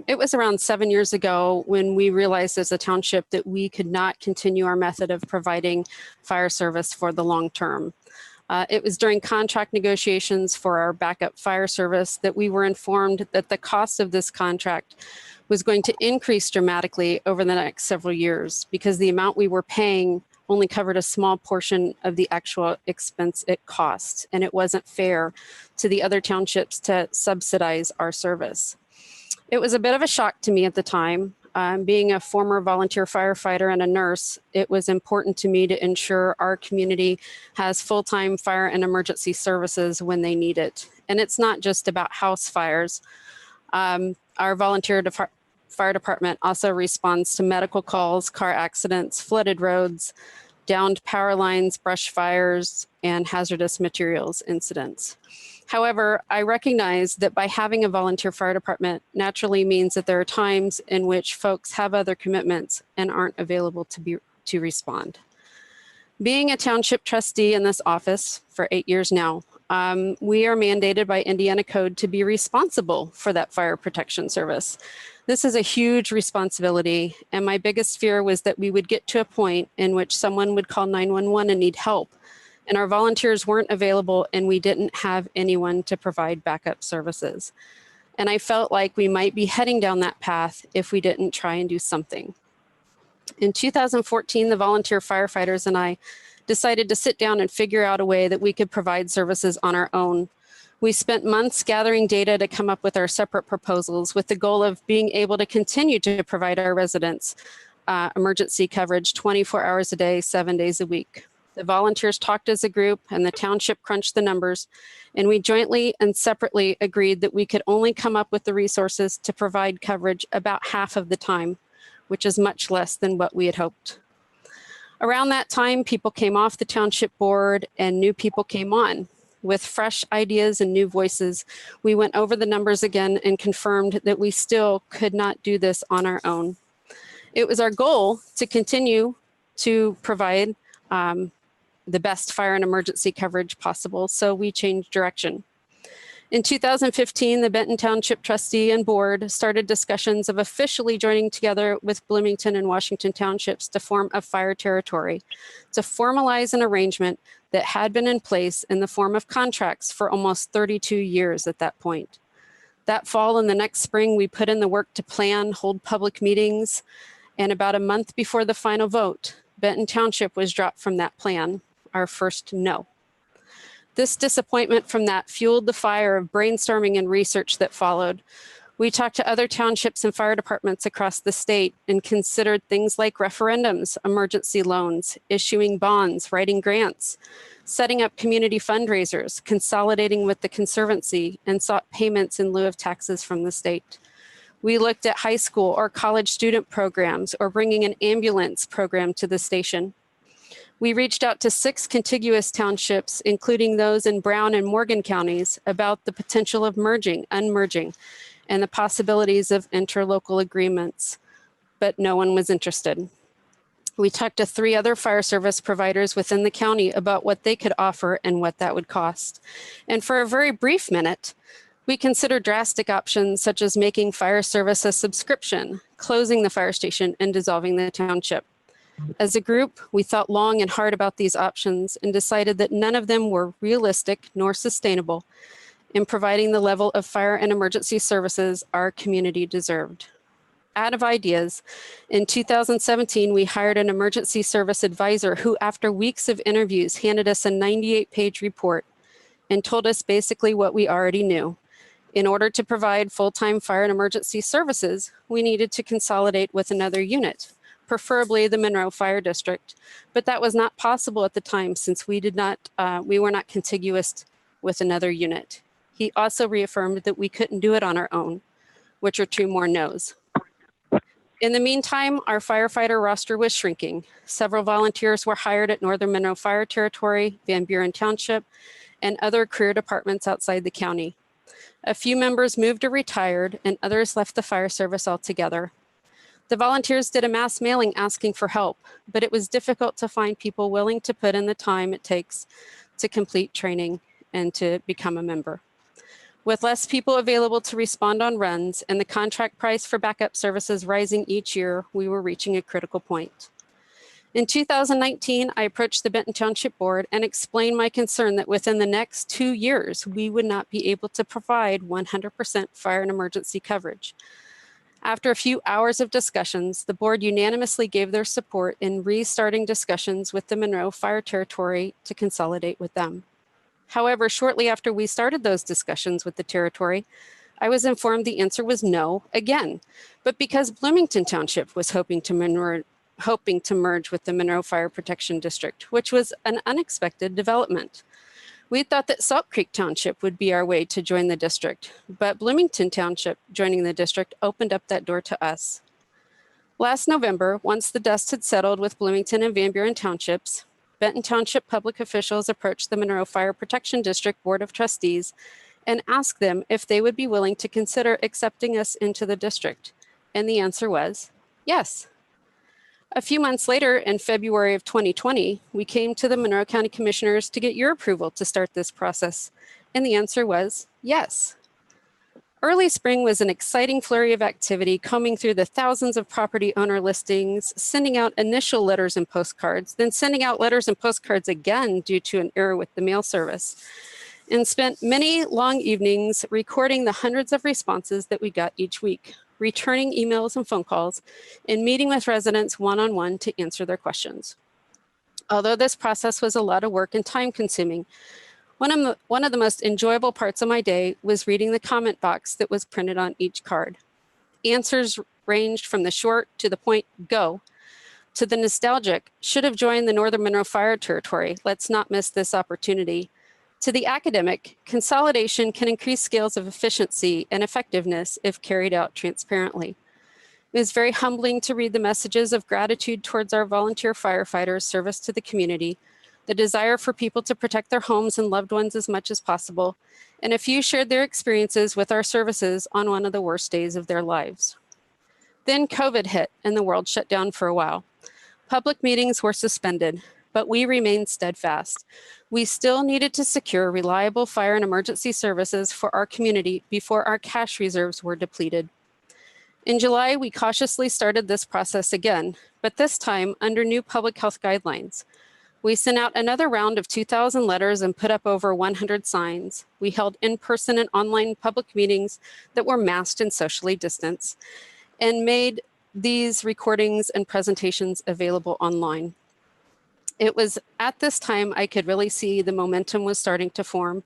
It was around 7 years ago when we realized as a township that we could not continue our method of providing fire service for the long term. It was during contract negotiations for our backup fire service that we were informed that the cost of this contract was going to increase dramatically over the next several years because the amount we were paying only covered a small portion of the actual expense it cost, and it wasn't fair to the other townships to subsidize our service. It was a bit of a shock to me at the time. Being a former volunteer firefighter and a nurse, it was important to me to ensure our community has full-time fire and emergency services when they need it. And it's not just about house fires. Our fire department also responds to medical calls, car accidents, flooded roads, downed power lines, brush fires, and hazardous materials incidents. However, I recognize that by having a volunteer fire department naturally means that there are times in which folks have other commitments and aren't available to respond. Being a township trustee in this office for 8 years now, we are mandated by Indiana Code to be responsible for that fire protection service. This is a huge responsibility, and my biggest fear was that we would get to a point in which someone would call 911 and need help, and our volunteers weren't available and we didn't have anyone to provide backup services. And I felt like we might be heading down that path if we didn't try and do something. In 2014, the volunteer firefighters and I decided to sit down and figure out a way that we could provide services on our own. We spent months gathering data to come up with our separate proposals with the goal of being able to continue to provide our residents emergency coverage 24 hours a day, 7 days a week. The volunteers talked as a group and the township crunched the numbers, and we jointly and separately agreed that we could only come up with the resources to provide coverage about half of the time, which is much less than what we had hoped. Around that time, people came off the township board and new people came on. With fresh ideas and new voices, we went over the numbers again and confirmed that we still could not do this on our own. It was our goal to continue to provide the best fire and emergency coverage possible, so we changed direction. In 2015, the Benton Township Trustee and Board started discussions of officially joining together with Bloomington and Washington Townships to form a fire territory, to formalize an arrangement that had been in place in the form of contracts for almost 32 years at that point. That fall and the next spring, we put in the work to plan, hold public meetings, and about a month before the final vote, Benton Township was dropped from that plan, our first no. This disappointment from that fueled the fire of brainstorming and research that followed. We talked to other townships and fire departments across the state and considered things like referendums, emergency loans, issuing bonds, writing grants, setting up community fundraisers, consolidating with the Conservancy, and sought payments in lieu of taxes from the state. We looked at high school or college student programs or bringing an ambulance program to the station. We reached out to 6 contiguous townships, including those in Brown and Morgan counties, about the potential of merging, unmerging, and the possibilities of interlocal agreements, but no one was interested. We talked to 3 other fire service providers within the county about what they could offer and what that would cost. And for a very brief minute, we considered drastic options such as making fire service a subscription, closing the fire station, and dissolving the township. As a group, we thought long and hard about these options and decided that none of them were realistic nor sustainable in providing the level of fire and emergency services our community deserved. Out of ideas, in 2017, we hired an emergency service advisor who, after weeks of interviews, handed us a 98-page report and told us basically what we already knew. In order to provide full-time fire and emergency services, we needed to consolidate with another unit, preferably the Monroe Fire District, but that was not possible at the time since we were not contiguous with another unit. He also reaffirmed that we couldn't do it on our own, which are 2 more no's. In the meantime, our firefighter roster was shrinking. Several volunteers were hired at Northern Monroe Fire Territory, Van Buren Township, and other career departments outside the county. A few members moved or retired, and others left the fire service altogether. The volunteers did a mass mailing asking for help, but it was difficult to find people willing to put in the time it takes to complete training and to become a member. With less people available to respond on runs and the contract price for backup services rising each year, we were reaching a critical point. In 2019, I approached the Benton Township Board and explained my concern that within the next 2 years, we would not be able to provide 100% fire and emergency coverage. After a few hours of discussions, the board unanimously gave their support in restarting discussions with the Monroe Fire Territory to consolidate with them. However, shortly after we started those discussions with the territory, I was informed the answer was no again, but because Bloomington Township was hoping to merge with the Monroe Fire Protection District, which was an unexpected development. We thought that Salt Creek Township would be our way to join the district, but Bloomington Township joining the district opened up that door to us. Last November, once the dust had settled with Bloomington and Van Buren Townships, Benton Township public officials approached the Monroe Fire Protection District Board of Trustees and asked them if they would be willing to consider accepting us into the district. And the answer was yes. A few months later, in February of 2020, we came to the Monroe County Commissioners to get your approval to start this process. And the answer was yes. Early spring was an exciting flurry of activity, combing through the thousands of property owner listings, sending out initial letters and postcards, then sending out letters and postcards again due to an error with the mail service, and spent many long evenings recording the hundreds of responses that we got each week, returning emails and phone calls, and meeting with residents one-on-one to answer their questions. Although this process was a lot of work and time-consuming, one of the most enjoyable parts of my day was reading the comment box that was printed on each card. Answers ranged from the short to the point, go, to the nostalgic, should have joined the Northern Monroe Fire Territory, let's not miss this opportunity, to the academic, consolidation can increase scales of efficiency and effectiveness if carried out transparently. It was very humbling to read the messages of gratitude towards our volunteer firefighters' service to the community, the desire for people to protect their homes and loved ones as much as possible, and a few shared their experiences with our services on one of the worst days of their lives. Then COVID hit and the world shut down for a while. Public meetings were suspended, but we remained steadfast. We still needed to secure reliable fire and emergency services for our community before our cash reserves were depleted. In July, we cautiously started this process again, but this time under new public health guidelines. We sent out another round of 2,000 letters and put up over 100 signs. We held in-person and online public meetings that were masked and socially distanced, and made these recordings and presentations available online. It was at this time I could really see the momentum was starting to form.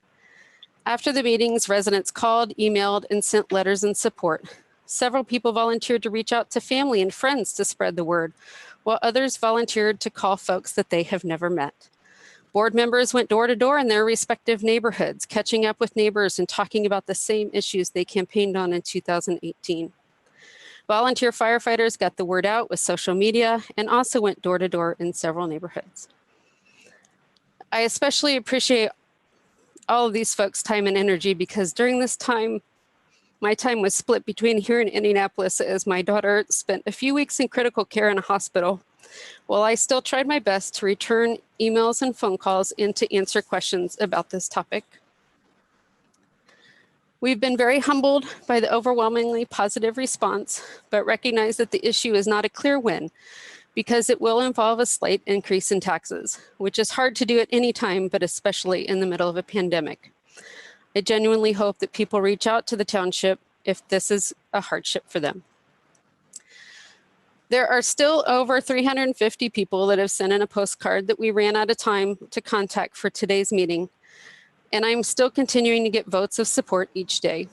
After the meetings, residents called, emailed, and sent letters in support. Several people volunteered to reach out to family and friends to spread the word, while others volunteered to call folks that they have never met. Board members went door to door in their respective neighborhoods, catching up with neighbors and talking about the same issues they campaigned on in 2018. Volunteer firefighters got the word out with social media and also went door to door in several neighborhoods. I especially appreciate all of these folks' time and energy because during this time, my time was split between here in Indianapolis as my daughter spent a few weeks in critical care in a hospital, while I still tried my best to return emails and phone calls and to answer questions about this topic. We've been very humbled by the overwhelmingly positive response, but recognize that the issue is not a clear win because it will involve a slight increase in taxes, which is hard to do at any time, but especially in the middle of a pandemic. I genuinely hope that people reach out to the township if this is a hardship for them. There are still over 350 people that have sent in a postcard that we ran out of time to contact for today's meeting, and I'm still continuing to get votes of support each day.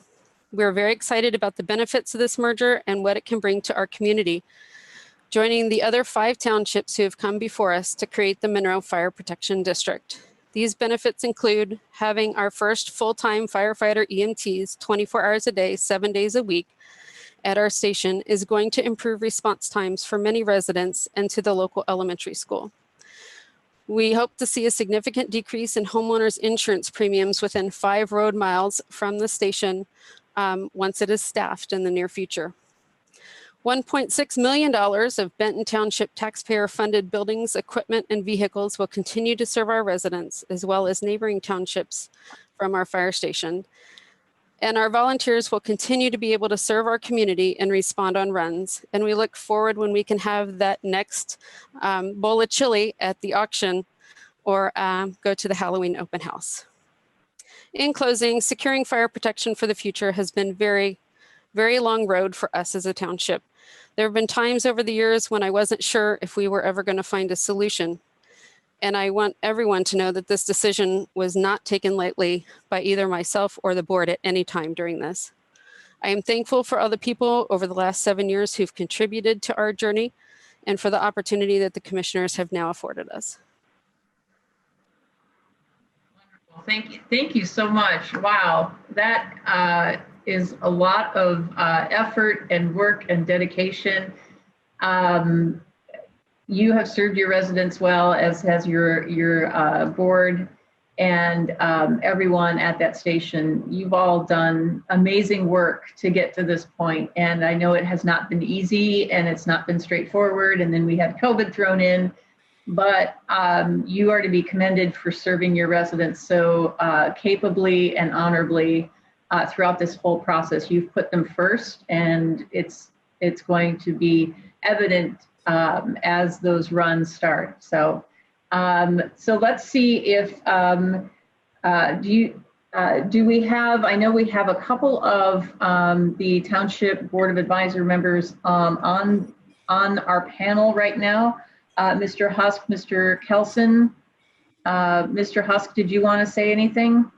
We're very excited about the benefits of this merger and what it can bring to our community, joining the other 5 townships who have come before us to create the Monroe Fire Protection District. These benefits include having our first full-time firefighter EMTs 24 hours a day, 7 days a week at our station is going to improve response times for many residents and to the local elementary school. We hope to see a significant decrease in homeowners' insurance premiums within 5 road miles from the station once it is staffed in the near future. $1.6 million of Benton Township taxpayer-funded buildings, equipment, and vehicles will continue to serve our residents as well as neighboring townships from our fire station. And our volunteers will continue to be able to serve our community and respond on runs. And we look forward when we can have that next bowl of chili at the auction or go to the Halloween open house. In closing, securing fire protection for the future has been very long road for us as a township. There have been times over the years when I wasn't sure if we were ever going to find a solution. And I want everyone to know that this decision was not taken lightly by either myself or the board at any time during this. I am thankful for all the people over the last 7 years who've contributed to our journey and for the opportunity that the commissioners have now afforded us. Well, thank you so much. Wow, that is a lot of effort and work and dedication. You have served your residents well, as has your board and everyone at that station. You've all done amazing work to get to this point, and I know it has not been easy and it's not been straightforward. And then we had COVID thrown in, but you are to be commended for serving your residents so capably and honorably throughout this whole process. You've put them first, and it's going to be evident as those runs start. So let's see if do we have? I know we have a couple of the Township Board of Advisor members on our panel right now. Mr. Husk, Mr. Kelson. Mr. Husk, did you want to say anything?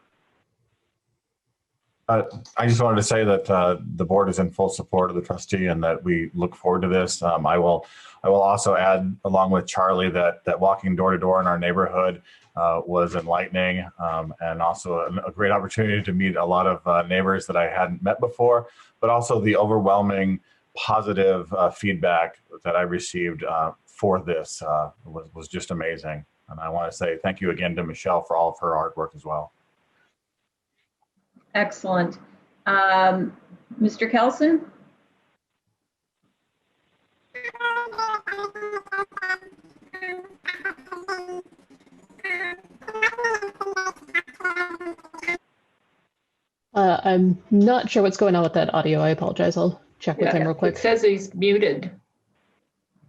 I just wanted to say that the board is in full support of the trustee and that we look forward to this. I will also add, along with Charlie, that walking door to door in our neighborhood was enlightening and also a great opportunity to meet a lot of neighbors that I hadn't met before, but also the overwhelming positive feedback that I received for this was just amazing. And I want to say thank you again to Michelle for all of her hard work as well. Excellent. Mr. Kelson? I'm not sure what's going on with that audio. I apologize. I'll check with him real quick. It says he's muted.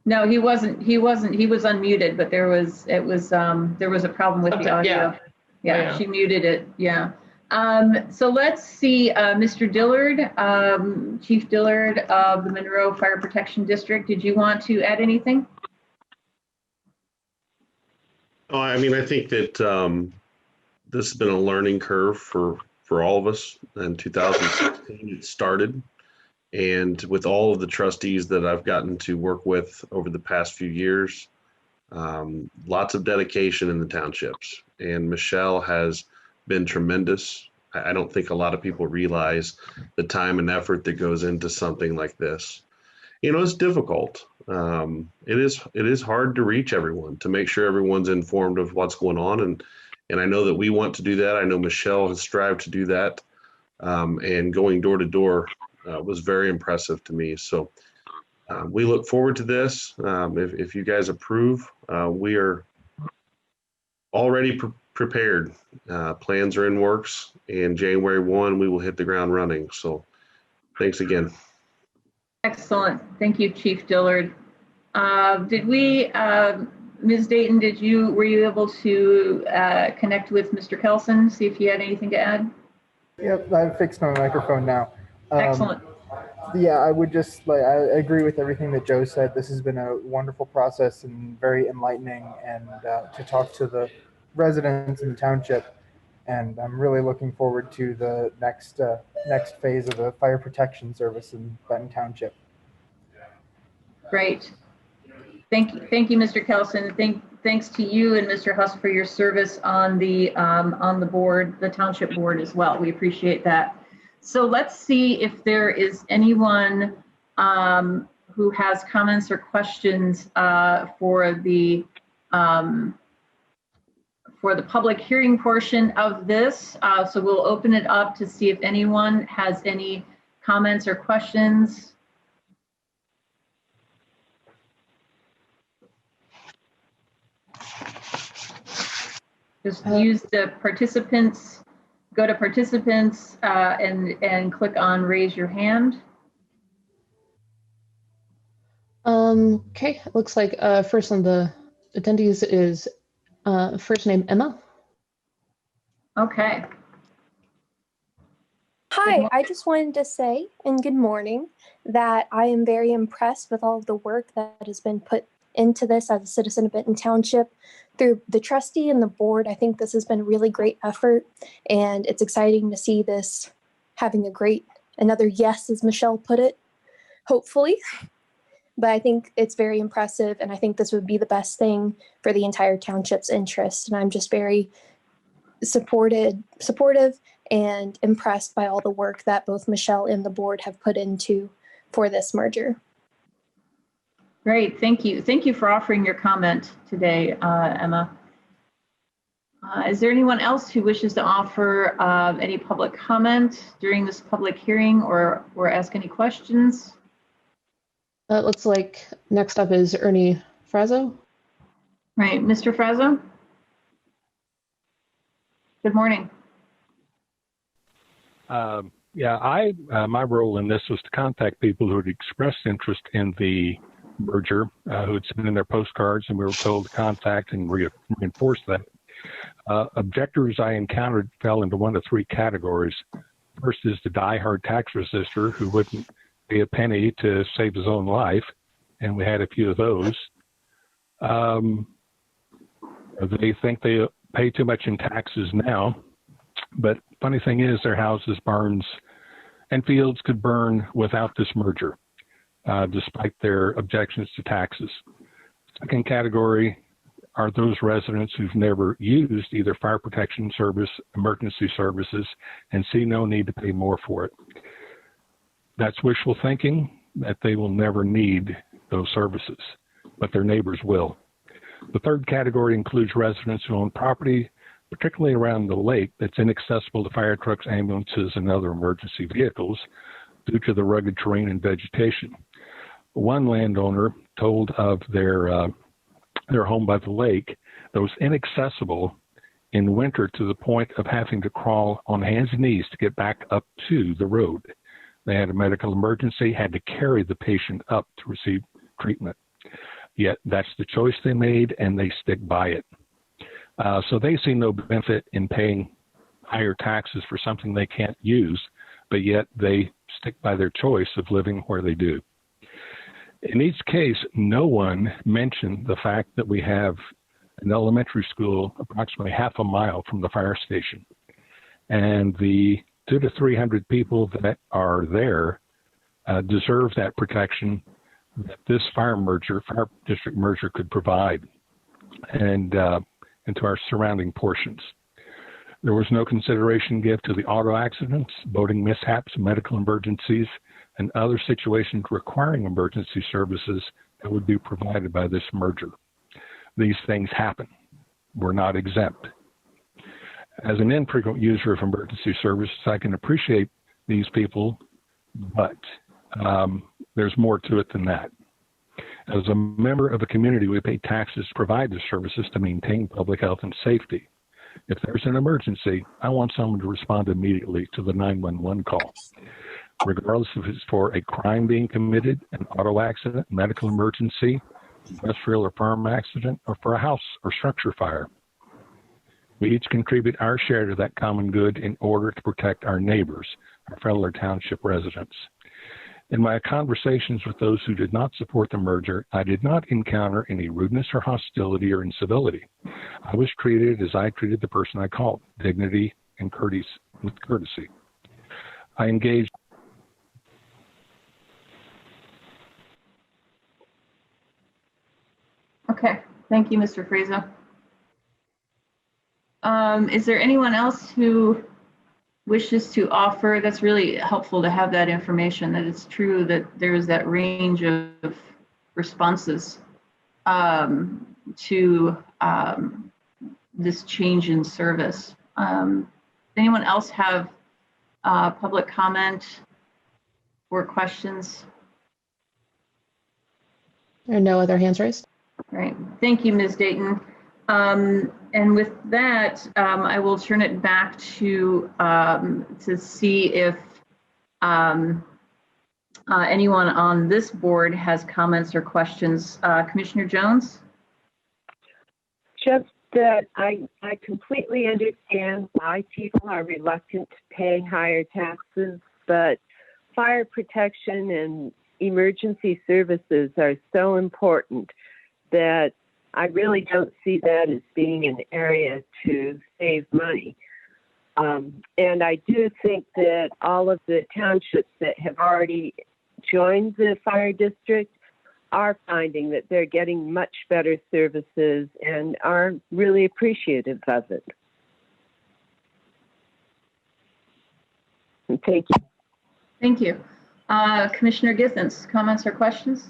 No, he wasn't. He was unmuted, but there was a problem with the audio. Yeah, she muted it. Yeah. So let's see, Mr. Dillard, Chief Dillard of the Monroe Fire Protection District. Did you want to add anything? Oh, I mean, I think that this has been a learning curve for all of us. In 2016, it started. And with all of the trustees that I've gotten to work with over the past few years, lots of dedication in the townships. And Michelle has been tremendous. I don't think a lot of people realize the time and effort that goes into something like this. You know, it's difficult. It is hard to reach everyone, to make sure everyone's informed of what's going on. And I know that we want to do that. I know Michelle has strived to do that. And going door to door was very impressive to me. So we look forward to this. If you guys approve, we are already prepared. Plans are in works, and January 1, we will hit the ground running. So thanks again. Excellent. Thank you, Chief Dillard. Did we, Ms. Dayton, were you able to connect with Mr. Kelson, see if he had anything to add? Yep, I've fixed my microphone now. Excellent. Yeah, I would just I agree with everything that Joe said. This has been a wonderful process and very enlightening, and to talk to the residents in the township. And I'm really looking forward to the next phase of the fire protection service in Benton Township. Great. Thank you, Mr. Kelson. Thanks to you and Mr. Husk for your service on the board, the township board as well. We appreciate that. So let's see if there is anyone who has comments or questions for the public hearing portion of this. So we'll open it up to see if anyone has any comments or questions. Just use the participants go to participants and click on raise your hand. Okay, it looks like first on the attendees is first name Emma. Okay. Hi, I just wanted to say, and good morning, that I am very impressed with all of the work that has been put into this as a citizen of Benton Township through the trustee and the board. I think this has been a really great effort, and it's exciting to see this having another yes, as Michelle put it, hopefully. But I think it's very impressive, and I think this would be the best thing for the entire township's interest. And I'm just very supportive and impressed by all the work that both Michelle and the board have put into for this merger. Great, thank you. Thank you for offering your comment today, Emma. Is there anyone else who wishes to offer any public comment during this public hearing or ask any questions? It looks like next up is Ernie Frazzo. Right, Mr. Frazzo? Good morning. Yeah, my role in this was to contact people who had expressed interest in the merger, who had sent in their postcards, and we were told to contact and reinforce that. Objectors I encountered fell into one of three categories. First is the diehard tax resistor who wouldn't pay a penny to save his own life, and we had a few of those. They think they pay too much in taxes now, but funny thing is their houses, barns, and fields could burn without this merger, despite their objections to taxes. Second category are those residents who've never used either fire protection service, emergency services, and see no need to pay more for it. That's wishful thinking, that they will never need those services, but their neighbors will. The third category includes residents who own property, particularly around the lake, that's inaccessible to fire trucks, ambulances, and other emergency vehicles due to the rugged terrain and vegetation. One landowner told of their home by the lake that was inaccessible in winter to the point of having to crawl on hands and knees to get back up to the road. They had a medical emergency, had to carry the patient up to receive treatment. Yet that's the choice they made, and they stick by it. So they see no benefit in paying higher taxes for something they can't use, but yet they stick by their choice of living where they do. In each case, no one mentioned the fact that we have an elementary school approximately half a mile from the fire station. And the 200 to 300 people that are there deserve that protection that this fire district merger could provide and to our surrounding portions. There was no consideration given to the auto accidents, boating mishaps, medical emergencies, and other situations requiring emergency services that would be provided by this merger. These things happen. We're not exempt. As an infrequent user of emergency services, I can appreciate these people, but there's more to it than that. As a member of a community, we pay taxes to provide the services to maintain public health and safety. If there's an emergency, I want someone to respond immediately to the 911 call, regardless if it's for a crime being committed, an auto accident, medical emergency, industrial or farm accident, or for a house or structure fire. We each contribute our share to that common good in order to protect our neighbors, our fellow township residents. In my conversations with those who did not support the merger, I did not encounter any rudeness or hostility or incivility. I was treated as I treated the person I called, dignity and courtesy. I engaged. Okay, thank you, Mr. Frazzo. Is there anyone else who wishes to offer? That's really helpful to have that information, that it's true that there is that range of responses to this change in service. Anyone else have public comment or questions? There are no other hands raised. Great, thank you, Ms. Dayton. And with that, I will turn it back to see if anyone on this board has comments or questions. Commissioner Jones? Just that I completely understand why people are reluctant to pay higher taxes, but fire protection and emergency services are so important that I really don't see that as being an area to save money. And I do think that all of the townships that have already joined the fire district are finding that they're getting much better services and are really appreciative of it. And thank you. Thank you. Commissioner Githens, comments or questions?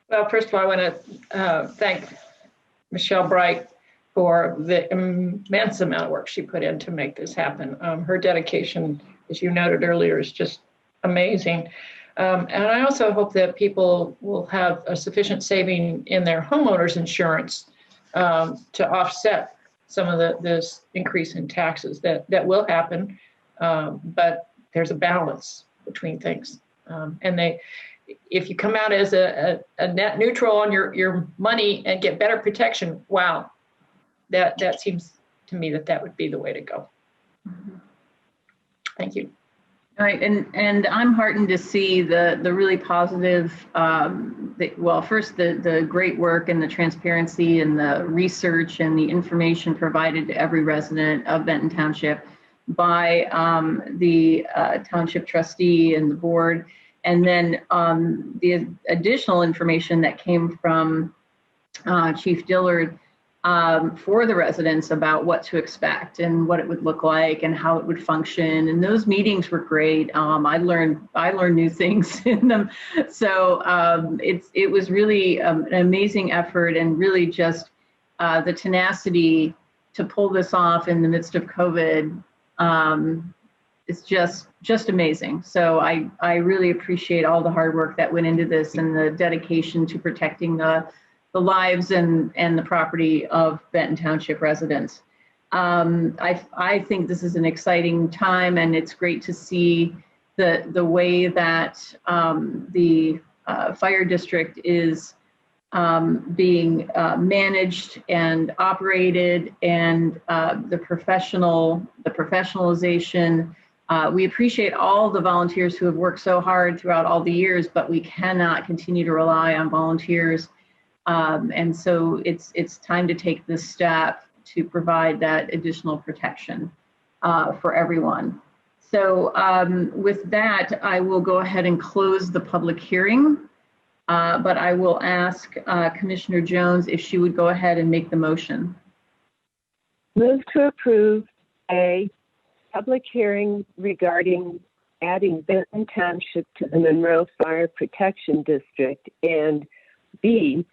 Well, first of all, I want to thank Michelle Bright for the immense amount of work she put in to make this happen. Her dedication, as you noted earlier, is just amazing. And I also hope that people will have a sufficient saving in their homeowners insurance to offset some of this increase in taxes that will happen. But there's a balance between things. And if you come out as a net neutral on your money and get better protection, wow, that seems to me that would be the way to go. Thank you. All right, and I'm heartened to see the really positive, first the great work and the transparency and the research and the information provided to every resident of Benton Township by the township trustee and the board, and then the additional information that came from Chief Dillard for the residents about what to expect and what it would look like and how it would function. And those meetings were great. I learned new things in them. So it was really an amazing effort, and really just the tenacity to pull this off in the midst of COVID. It's just amazing. So I really appreciate all the hard work that went into this and the dedication to protecting the lives and the property of Benton Township residents. I think this is an exciting time, and it's great to see the way that the fire district is being managed and operated, and the professionalization. We appreciate all the volunteers who have worked so hard throughout all the years, but we cannot continue to rely on volunteers. And so it's time to take this step to provide that additional protection for everyone. So with that, I will go ahead and close the public hearing, but I will ask Commissioner Jones if she would go ahead and make the motion. Move to approve a public hearing regarding adding Benton Township to the Monroe Fire Protection District, and B,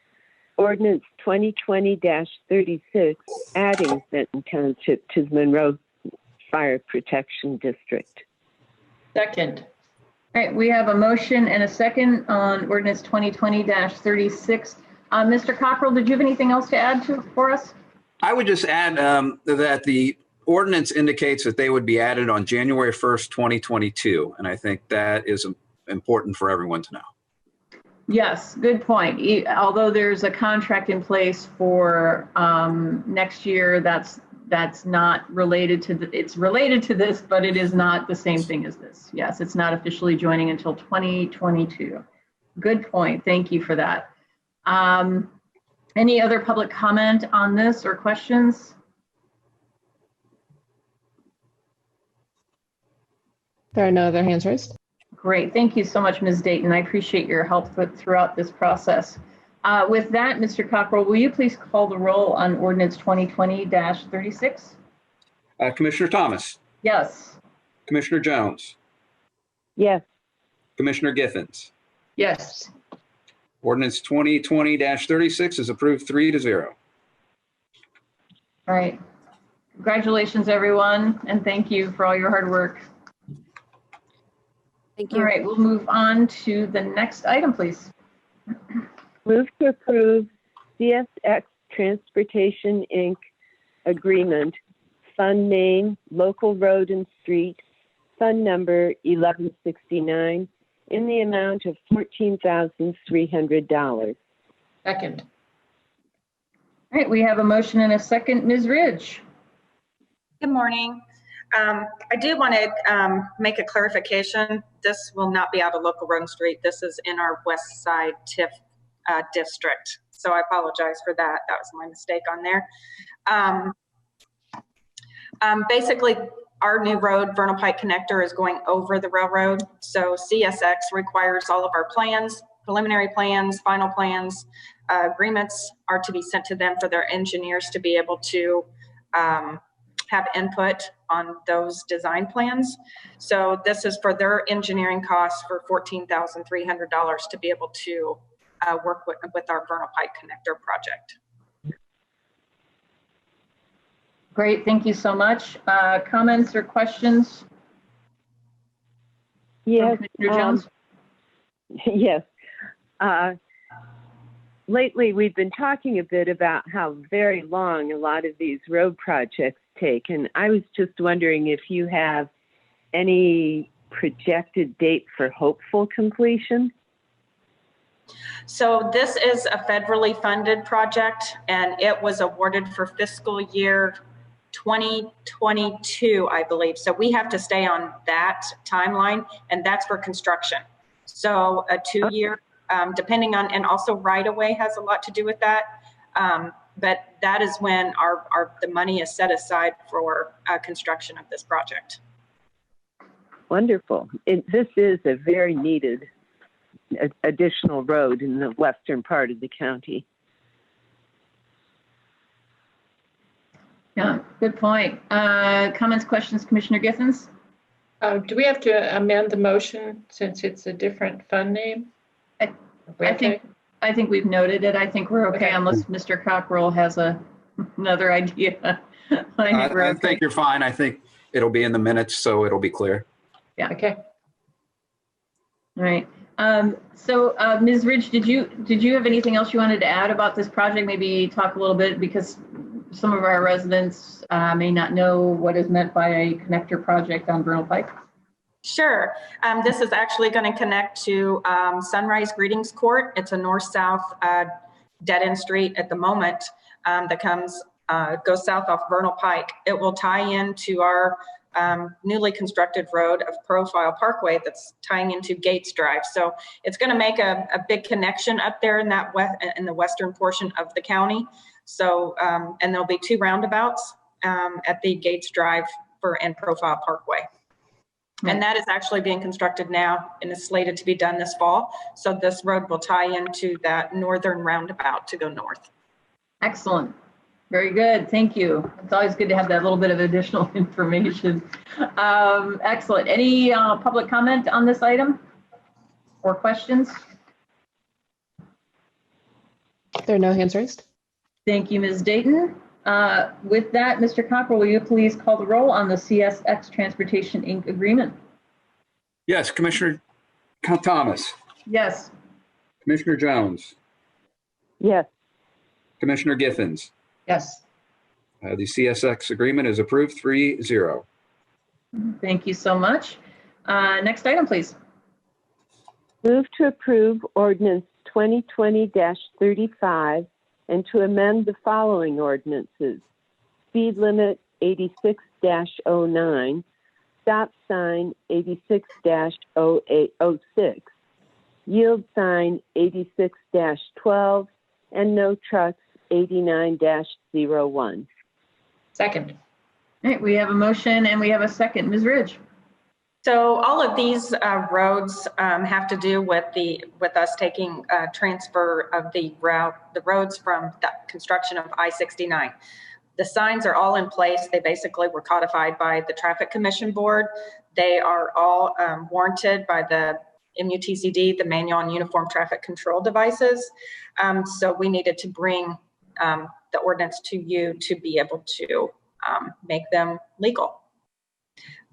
Ordinance 2020-36, adding Benton Township to the Monroe Fire Protection District. Second. All right, we have a motion and a second on Ordinance 2020-36. Mr. Cockrell, did you have anything else to add for us? I would just add that the ordinance indicates that they would be added on January 1st, 2022. And I think that is important for everyone to know. Yes, good point. Although there's a contract in place for next year, that's not related to it's related to this, but it is not the same thing as this. Yes, it's not officially joining until 2022. Good point. Thank you for that. Any other public comment on this or questions? There are no other hands raised. Great. Thank you so much, Ms. Dayton. I appreciate your help throughout this process. With that, Mr. Cockrell, will you please call the roll on Ordinance 2020-36? Commissioner Thomas. Yes. Commissioner Jones. Yes. Commissioner Githens. Yes. Ordinance 2020-36 is approved 3-0. All right. Congratulations, everyone, and thank you for all your hard work. Thank you. All right, we'll move on to the next item, please. Move to approve CSX Transportation, Inc. agreement, fund name, local road and street, fund number 1169, in the amount of $14,300. Second. All right, we have a motion and a second. Ms. Ridge. Good morning. I do want to make a clarification. This will not be out of local road and street. This is in our West Side TIF district. So I apologize for that. That was my mistake on there. Basically, our new road, Vernal Pike Connector, is going over the railroad. So CSX requires all of our plans, preliminary plans, final plans, agreements are to be sent to them for their engineers to be able to have input on those design plans. So this is for their engineering costs for $14,300 to be able to work with our Vernal Pike Connector project. Great, thank you so much. Comments or questions? Yes. Commissioner Jones? Yes. Lately, we've been talking a bit about how very long a lot of these road projects take, and I was just wondering if you have any projected date for hopeful completion? So this is a federally funded project, and it was awarded for fiscal year 2022, I believe. So we have to stay on that timeline, and that's for construction. So a 2-year, depending on, and also right-of-way has a lot to do with that. But that is when the money is set aside for construction of this project. Wonderful. This is a very needed additional road in the western part of the county. Yeah, good point. Comments, questions, Commissioner Githens? Do we have to amend the motion since it's a different fund name? I think we've noted it. I think we're okay, unless Mr. Cockrell has another idea. I think you're fine. I think it'll be in the minutes, so it'll be clear. Yeah. Okay. All right. So Ms. Ridge, did you have anything else you wanted to add about this project? Maybe talk a little bit, because some of our residents may not know what is meant by a connector project on Vernal Pike. Sure. This is actually going to connect to Sunrise Greetings Court. It's a north-south dead-end street at the moment that goes south off Vernal Pike. It will tie into our newly constructed road of Profile Parkway that's tying into Gates Drive. So it's going to make a big connection up there in the western portion of the county. So and there'll be 2 roundabouts at the Gates Drive and Profile Parkway. And that is actually being constructed now and is slated to be done this fall. So this road will tie into that northern roundabout to go north. Excellent. Very good. Thank you. It's always good to have that little bit of additional information. Excellent. Any public comment on this item or questions? There are no hands raised. Thank you, Ms. Dayton. With that, Mr. Cockrell, will you please call the roll on the CSX Transportation Inc. agreement? Yes, Commissioner Thomas. Yes. Commissioner Jones. Yes. Commissioner Githens. Yes. The CSX agreement is approved 3-0. Thank you so much. Next item, please. Move to approve ordinance 2020-35 and to amend the following ordinances: speed limit 86-09, stop sign 86-0806, yield sign 86-12, and no trucks 89-01. Second. All right, we have a motion and we have a second. Ms. Ridge. So all of these roads have to do with us taking transfer of the roads from the construction of I-69. The signs are all in place. They basically were codified by the Traffic Commission Board. They are all warranted by the MUTCD, the Manual on Uniform Traffic Control Devices. So we needed to bring the ordinance to you to be able to make them legal.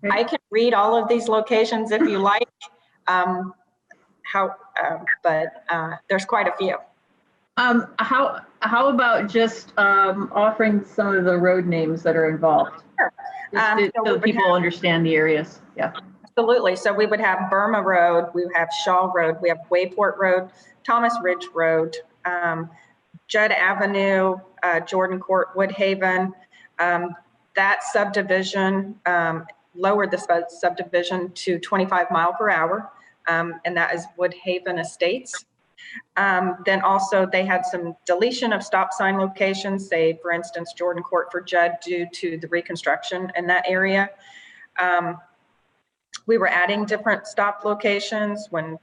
I can read all of these locations if you like, but there's quite a few. how about just offering some of the road names that are involved? Sure. So people understand the areas. Yeah. Absolutely. So we would have Burma Road, we have Shaw Road, we have Wayport Road, Thomas Ridge Road, Judd Avenue, Jordan Court, Woodhaven. That subdivision, lowered the subdivision to 25 mile per hour, and that is Woodhaven Estates. Then also they had some deletion of stop sign locations, say for instance, Jordan Court for Judd due to the reconstruction in that area. We were adding different stop locations when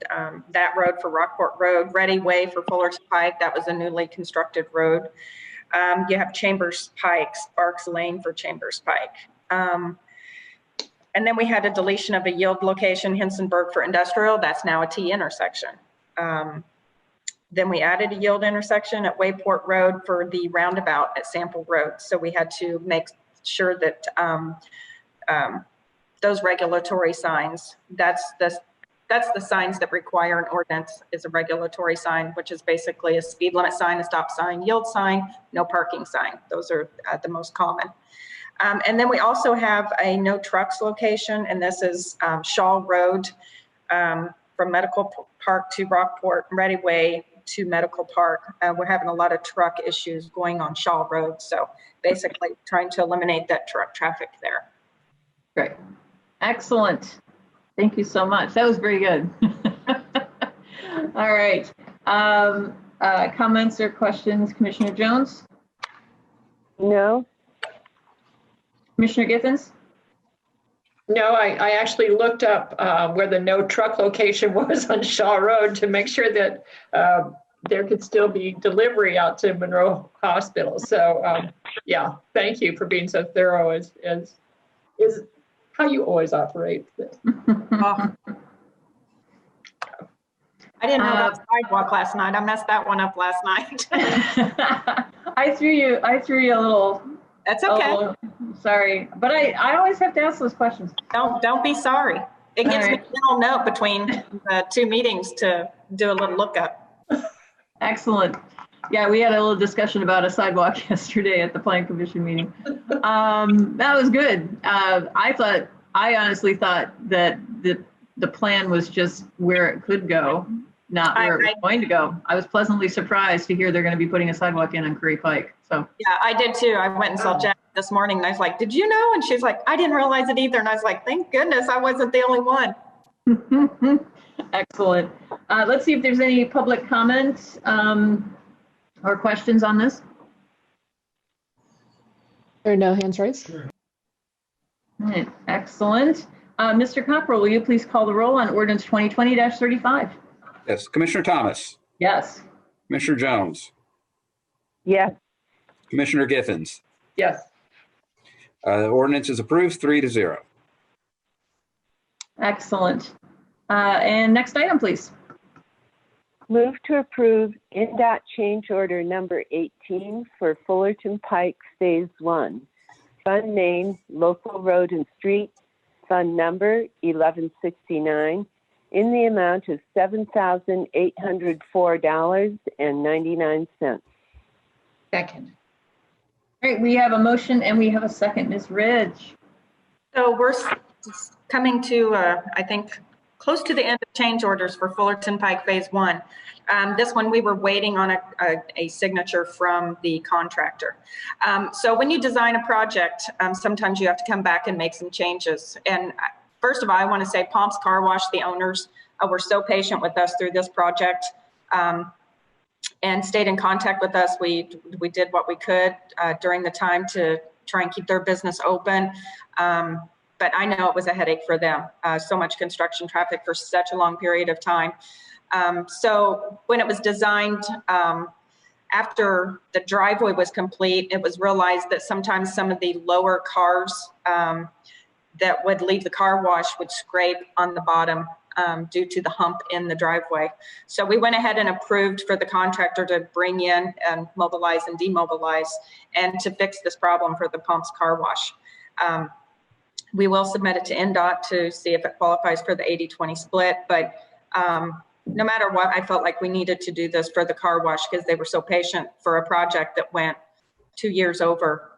that road for Rockport Road, Ready Way for Fullerton Pike, that was a newly constructed road. You have Chambers Pike, Sparks Lane for Chambers Pike. And then we had a deletion of a yield location, Hinsenburg for industrial, that's now a T intersection. Then we added a yield intersection at Wayport Road for the roundabout at Sample Road. So we had to make sure that those regulatory signs, that's the signs that require an ordinance, is a regulatory sign, which is basically a speed limit sign, a stop sign, yield sign, no parking sign. Those are the most common. And then we also have a no trucks location, and this is Shaw Road from Medical Park to Rockport, Ready Way to Medical Park. We're having a lot of truck issues going on Shaw Road, so basically trying to eliminate that truck traffic there. Great. Excellent. Thank you so much. That was very good. All right. Comments or questions, Commissioner Jones? No. Commissioner Githens? No, I actually looked up where the no truck location was on Shaw Road to make sure that there could still be delivery out to Monroe Hospital. So yeah, thank you for being so thorough as is how you always operate. I didn't know about the sidewalk last night. I messed that one up last night. I threw you a little. That's okay. Sorry, but I always have to ask those questions. Don't be sorry. It gives me a little note between the two meetings to do a little lookup. Excellent. Yeah, we had a little discussion about a sidewalk yesterday at the Plan Commission meeting. That was good. I honestly thought that the plan was just where it could go, not where it was going to go. I was pleasantly surprised to hear they're going to be putting a sidewalk in on Curry Pike. So yeah, I did too. I went and saw Jack this morning and I was like, did you know? And she's like, I didn't realize it either. And I was like, thank goodness I wasn't the only one. Excellent. Let's see if there's any public comments or questions on this. There are no hands raised. All right, excellent. Mr. Cockrell, will you please call the roll on ordinance 2020-35? Yes. Commissioner Thomas. Yes. Commissioner Jones. Yes. Commissioner Githens. Yes. The ordinance is approved 3-0. Excellent. And next item, please. Move to approve NDOT change order number 18 for Fullerton Pike Phase 1. Fund name, local road and street, fund number 1169, in the amount of $7,804.99. Second. All right, we have a motion and we have a second. Ms. Ridge. So we're coming to, I think, close to the end of change orders for Fullerton Pike Phase 1. This one, we were waiting on a signature from the contractor. So when you design a project, sometimes you have to come back and make some changes. And first of all, I want to say Pomp's Car Wash, the owners, were so patient with us through this project and stayed in contact with us. We did what we could during the time to try and keep their business open. But I know it was a headache for them. So much construction traffic for such a long period of time. So when it was designed, after the driveway was complete, it was realized that sometimes some of the lower cars that would leave the car wash would scrape on the bottom due to the hump in the driveway. So we went ahead and approved for the contractor to bring in and mobilize and demobilize and to fix this problem for the Pomp's Car Wash. We will submit it to NDOT to see if it qualifies for the 80-20 split, but no matter what, I felt like we needed to do this for the car wash because they were so patient for a project that went 2 years over.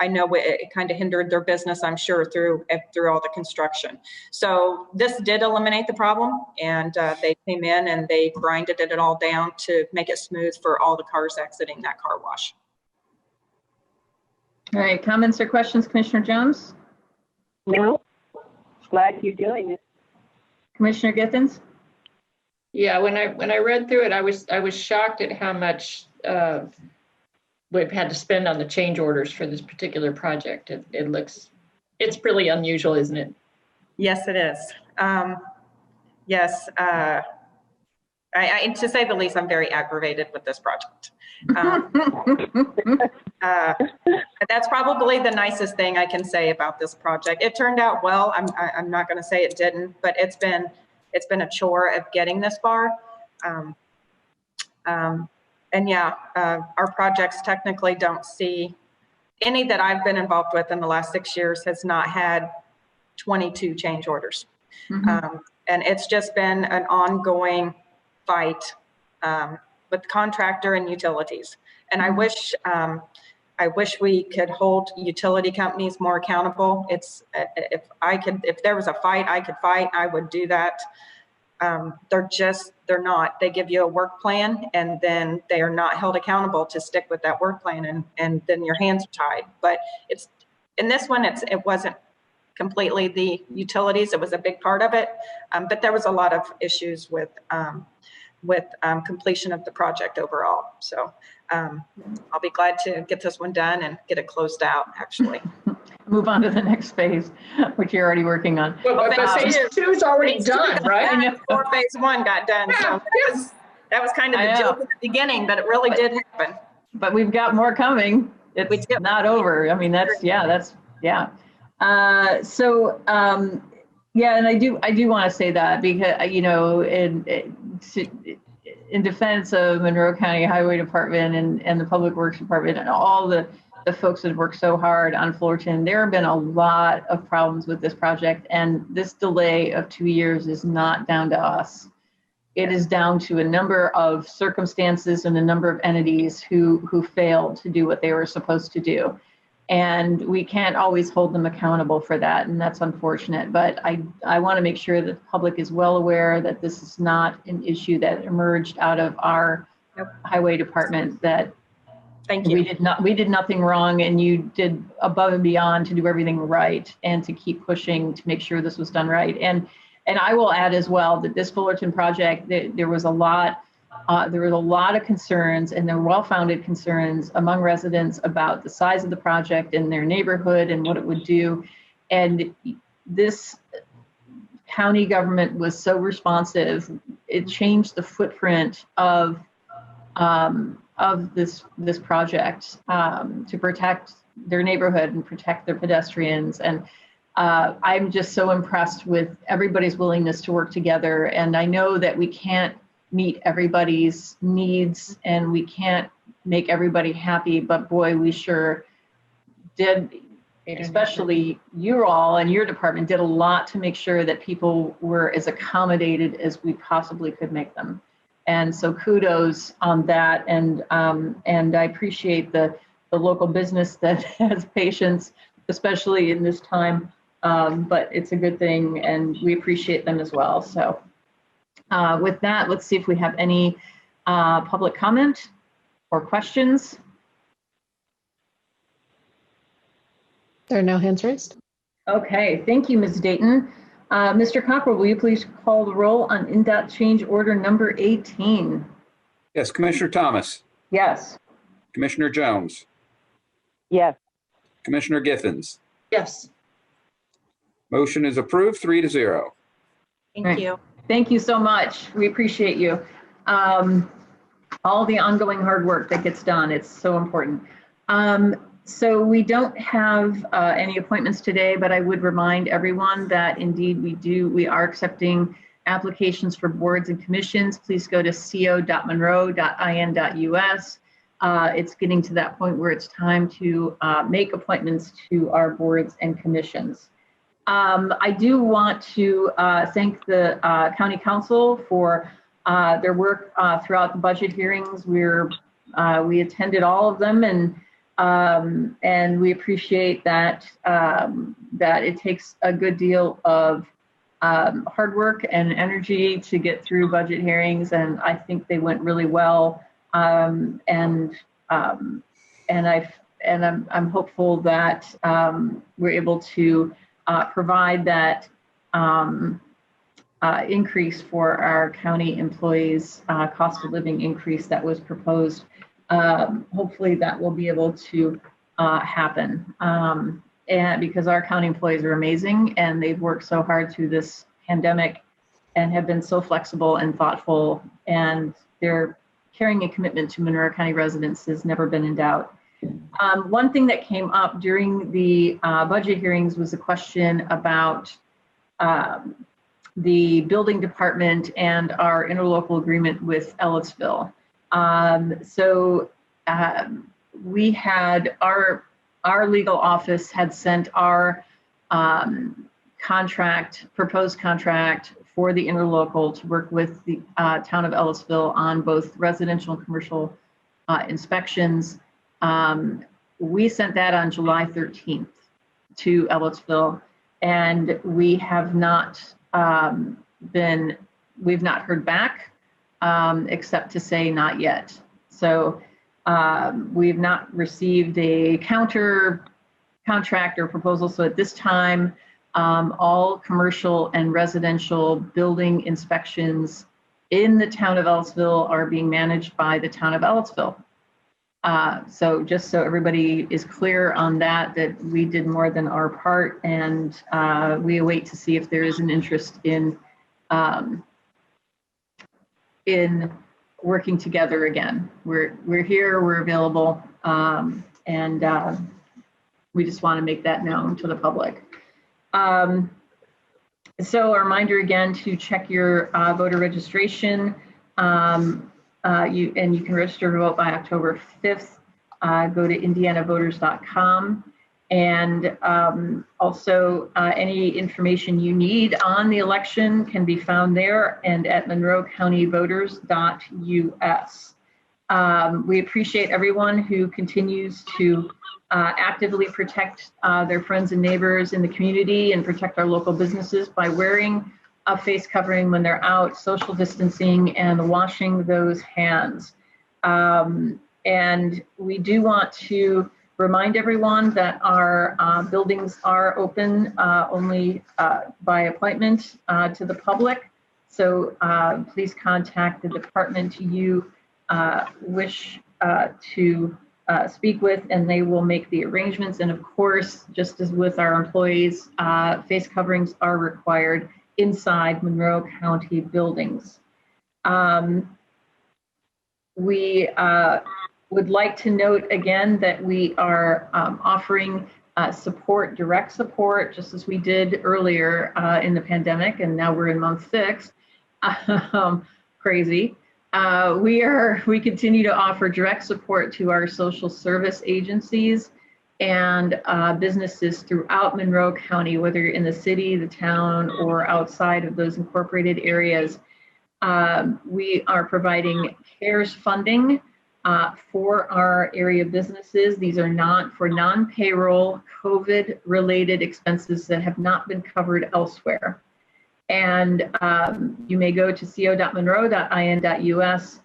I know it kind of hindered their business, I'm sure, through all the construction. So this did eliminate the problem, and they came in and they grinded it all down to make it smooth for all the cars exiting that car wash. All right, comments or questions, Commissioner Jones? No, glad you're doing it. Commissioner Githens? Yeah, when I read through it, I was shocked at how much we've had to spend on the change orders for this particular project. It's really unusual, isn't it? Yes, it is. Yes, to say the least, I'm very aggravated with this project. That's probably the nicest thing I can say about this project. It turned out well. I'm not going to say it didn't, but it's been a chore of getting this far. And yeah, our projects technically don't see any that I've been involved with in the last 6 years has not had 22 change orders. Mm-hmm. And it's just been an ongoing fight with contractor and utilities. And I wish we could hold utility companies more accountable. If there was a fight I could fight, I would do that. They're not. They give you a work plan and then they are not held accountable to stick with that work plan, and then your hands are tied. But in this one, it wasn't completely the utilities. It was a big part of it, but there was a lot of issues with completion of the project overall. So I'll be glad to get this one done and get it closed out, actually. Move on to the next phase, which you're already working on. But phase 2 is already done, right? Before phase 1 got done. So that was kind of the joke at the beginning, but it really did happen. But we've got more coming. It's not over. I mean, yeah. And I do want to say that because, in defense of Monroe County Highway Department and the Public Works Department and all the folks that have worked so hard on Fullerton, there have been a lot of problems with this project, and this delay of 2 years is not down to us. It is down to a number of circumstances and a number of entities who failed to do what they were supposed to do. And we can't always hold them accountable for that, and that's unfortunate. But I want to make sure that the public is well aware that this is not an issue that emerged out of our highway department, that Thank you. We did nothing wrong, and you did above and beyond to do everything right and to keep pushing to make sure this was done right. And I will add as well that this Fullerton project, there was a lot of concerns, and there were well-founded concerns among residents about the size of the project and their neighborhood and what it would do. And this county government was so responsive. It changed the footprint of this project to protect their neighborhood and protect their pedestrians. And I'm just so impressed with everybody's willingness to work together. And I know that we can't meet everybody's needs and we can't make everybody happy, but boy, we sure did, especially you all and your department did a lot to make sure that people were as accommodated as we possibly could make them. And so kudos on that. And I appreciate the local business that has patience, especially in this time. But it's a good thing, and we appreciate them as well. So with that, let's see if we have any public comment or questions. There are no hands raised. Okay, thank you, Ms. Dayton. Mr. Cockrell, will you please call the roll on INDOT change order number 18? Yes, Commissioner Thomas. Yes. Commissioner Jones. Yes. Commissioner Githens. Yes. Motion is approved, 3-0. Thank you. Thank you so much. We appreciate you. All the ongoing hard work that gets done, it's so important. So we don't have any appointments today, but I would remind everyone that indeed we are accepting applications for boards and commissions. Please go to co.monroe.in.us. It's getting to that point where it's time to make appointments to our boards and commissions. I do want to thank the County Council for their work throughout the budget hearings. We attended all of them, and we appreciate that that it takes a good deal of hard work and energy to get through budget hearings, and I think they went really well. I'm hopeful that we're able to provide that increase for our county employees, cost of living increase that was proposed. Hopefully that will be able to happen. And because our county employees are amazing and they've worked so hard through this pandemic and have been so flexible and thoughtful, and their caring and commitment to Monroe County residents has never been in doubt. One thing that came up during the budget hearings was a question about the building department and our interlocal agreement with Ellettsville. We had our legal office had sent our proposed contract for the interlocal to work with the town of Ellettsville on both residential and commercial inspections. We sent that on July 13th to Ellettsville, and we have not we've not heard back except to say not yet. So we've not received a counter contract or proposal. So at this time, all commercial and residential building inspections in the town of Ellettsville are being managed by the town of Ellettsville. So just so everybody is clear on that, that we did more than our part, and we await to see if there is an interest in working together again. We're here, we're available, and we just want to make that known to the public. So a reminder again to check your voter registration. You can register to vote by October 5th. Go to indianavoters.com. And also any information you need on the election can be found there and at monroecountyvoters.us. We appreciate everyone who continues to actively protect their friends and neighbors in the community and protect our local businesses by wearing a face covering when they're out, social distancing, and washing those hands. And we do want to remind everyone that our buildings are open only by appointment to the public. So please contact the department you wish to speak with, and they will make the arrangements. And of course, just as with our employees, face coverings are required inside Monroe County buildings. We would like to note again that we are offering support, direct support, just as we did earlier in the pandemic, and now we're in month 6. Crazy. We continue to offer direct support to our social service agencies and businesses throughout Monroe County, whether you're in the city, the town, or outside of those incorporated areas. We are providing CARES funding for our area businesses. These are not for non-payroll COVID-related expenses that have not been covered elsewhere. And you may go to co.monroe.in.us,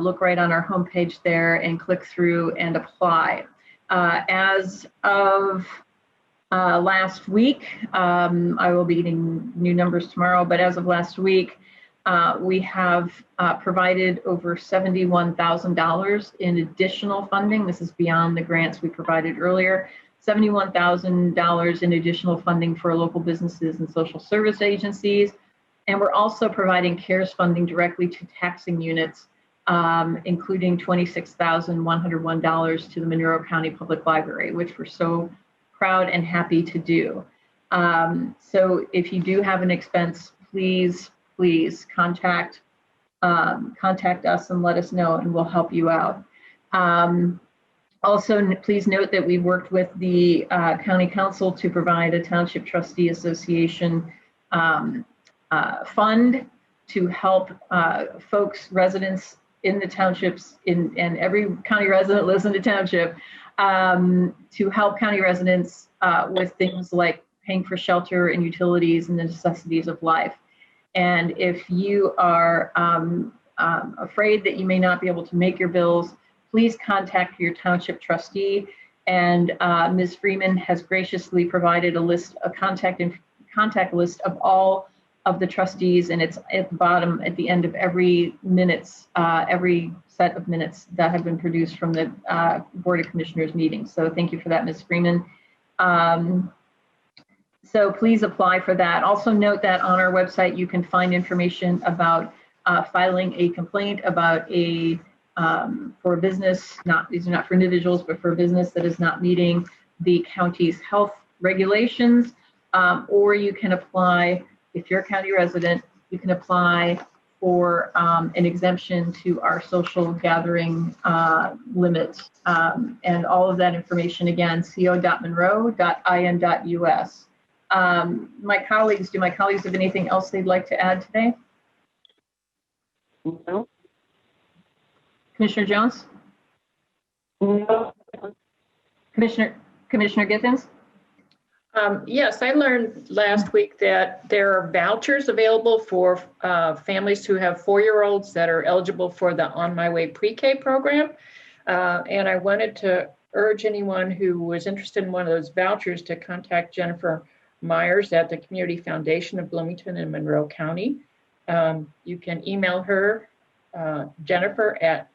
look right on our homepage there and click through and apply. As of last week, I will be getting new numbers tomorrow, but as of last week, we have provided over $71,000 in additional funding. This is beyond the grants we provided earlier. $71,000 in additional funding for local businesses and social service agencies. And we're also providing CARES funding directly to taxing units, including $26,101 to the Monroe County Public Library, which we're so proud and happy to do. So if you do have an expense, please contact us and let us know, and we'll help you out. Also, please note that we worked with the county council to provide a Township Trustee Association fund to help folks, residents in the townships, and every county resident lives in the township, to help county residents with things like paying for shelter and utilities and the necessities of life. And if you are afraid that you may not be able to make your bills, please contact your township trustee. And Ms. Freeman has graciously provided a contact list of all of the trustees, and it's at the bottom at the end of every set of minutes that have been produced from the Board of Commissioners meeting. So thank you for that, Ms. Freeman. So please apply for that. Also note that on our website you can find information about filing a complaint about for a business, these are not for individuals, but for a business that is not meeting the county's health regulations, or you can apply, if you're a county resident, you can apply for an exemption to our social gathering limit. And all of that information, again, co.monroe.in.us. My colleagues have anything else they'd like to add today? No. Commissioner Jones? No. Commissioner Githens? Yes, I learned last week that there are vouchers available for families who have 4-year-olds that are eligible for the On My Way pre-K program. And I wanted to urge anyone who was interested in one of those vouchers to contact Jennifer Myers at the Community Foundation of Bloomington and Monroe County. You can email her, Jennifer at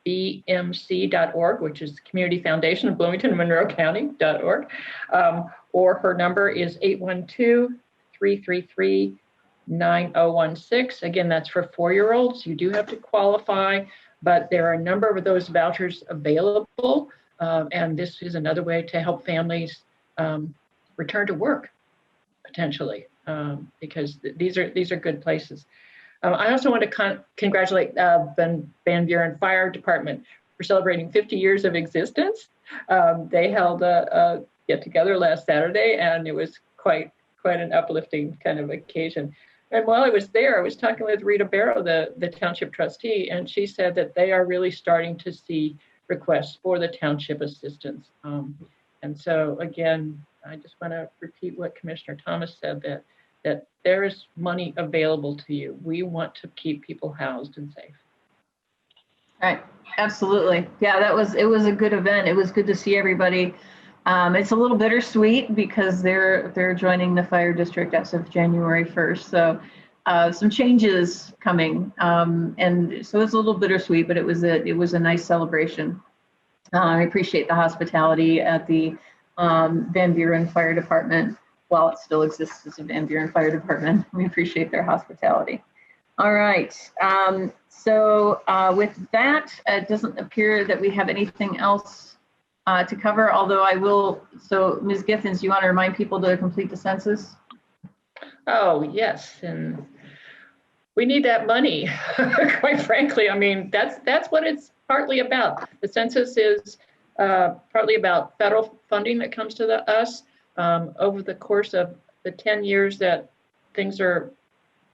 cfbmc.org, which is Community Foundation of Bloomington and Monroe County.org, or her number is 812-333-9016. Again, that's for 4-year-olds. You do have to qualify, but there are a number of those vouchers available, and this is another way to help families return to work potentially, because these are good places. I also want to congratulate Van Buren Fire Department for celebrating 50 years of existence. They held a get together last Saturday, and it was quite an uplifting kind of occasion. And while I was there, I was talking with Rita Barrow, the township trustee, and she said that they are really starting to see requests for the township assistance. And so again, I just want to repeat what Commissioner Thomas said, that there is money available to you. We want to keep people housed and safe. Right, absolutely. Yeah, it was a good event. It was good to see everybody. It's a little bittersweet because they're joining the fire district as of January 1st. So some changes coming, and so it's a little bittersweet, but it was a nice celebration. I appreciate the hospitality at the Van Buren Fire Department. While it still exists as a Van Buren Fire Department, we appreciate their hospitality. All right. So with that, it doesn't appear that we have anything else to cover, although I will. So Ms. Githens, you want to remind people to complete the census? Oh, yes. And we need that money, quite frankly. I mean, that's what it's partly about. The census is partly about federal funding that comes to us. Over the course of the 10 years that things are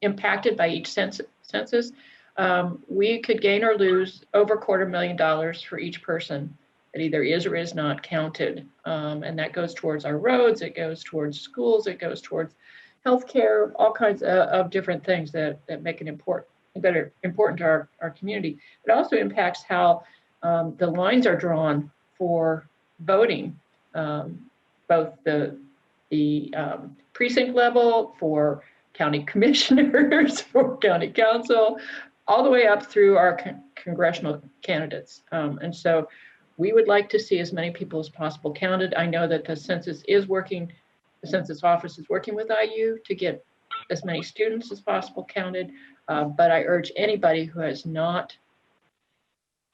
impacted by each census, we could gain or lose over $250,000 for each person that either is or is not counted. And that goes towards our roads, it goes towards schools, it goes towards healthcare, all kinds of different things that make it important to our community. It also impacts how the lines are drawn for voting. Both the precinct level, for county commissioners, for county council, all the way up through our congressional candidates. And so we would like to see as many people as possible counted. I know that the census office is working with IU to get as many students as possible counted, but I urge anybody who has not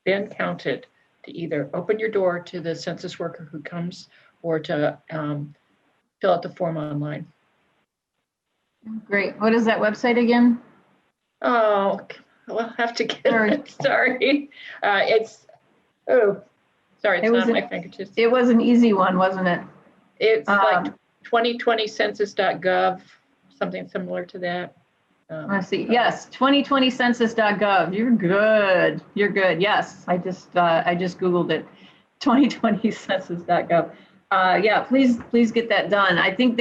been counted to either open your door to the census worker who comes or to fill out the form online. Great. What is that website again? Oh, we'll have to get it. Sorry. Sorry, it's It was not an- my fingertips. It was an easy one, wasn't it? It's like 2020census.gov, something similar to that. Let's see. Yes, 2020census.gov. You're good. You're good. Yes, I just Googled it. 2020census.gov. Yeah, please get that done. I think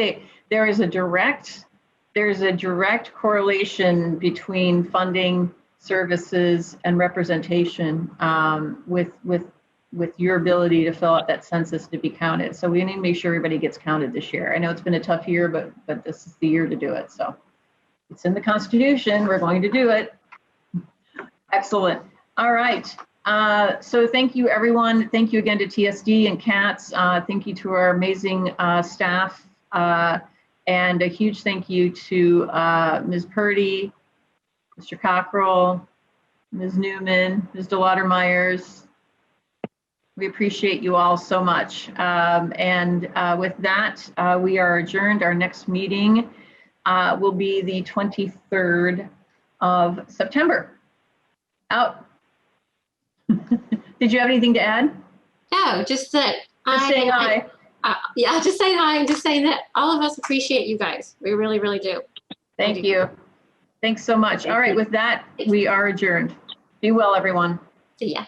there's a direct correlation between funding, services, and representation with your ability to fill out that census to be counted. So we need to make sure everybody gets counted this year. I know it's been a tough year, but this is the year to do it. So it's in the Constitution. We're going to do it. Excellent. All right. So thank you, everyone. Thank you again to TSD and CATS. Thank you to our amazing staff. And a huge thank you to Ms. Purdy, Mr. Cockrell, Ms. Newman, Ms. DeLauder-Myers. We appreciate you all so much. And with that, we are adjourned. Our next meeting will be the 23rd of September. Out. Did you have anything to add? No, just that. Just saying hi. Yeah, just saying hi and just saying that all of us appreciate you guys. We really, really do. Thank you. Thanks so much. All right, with that, we are adjourned. Be well, everyone. See ya.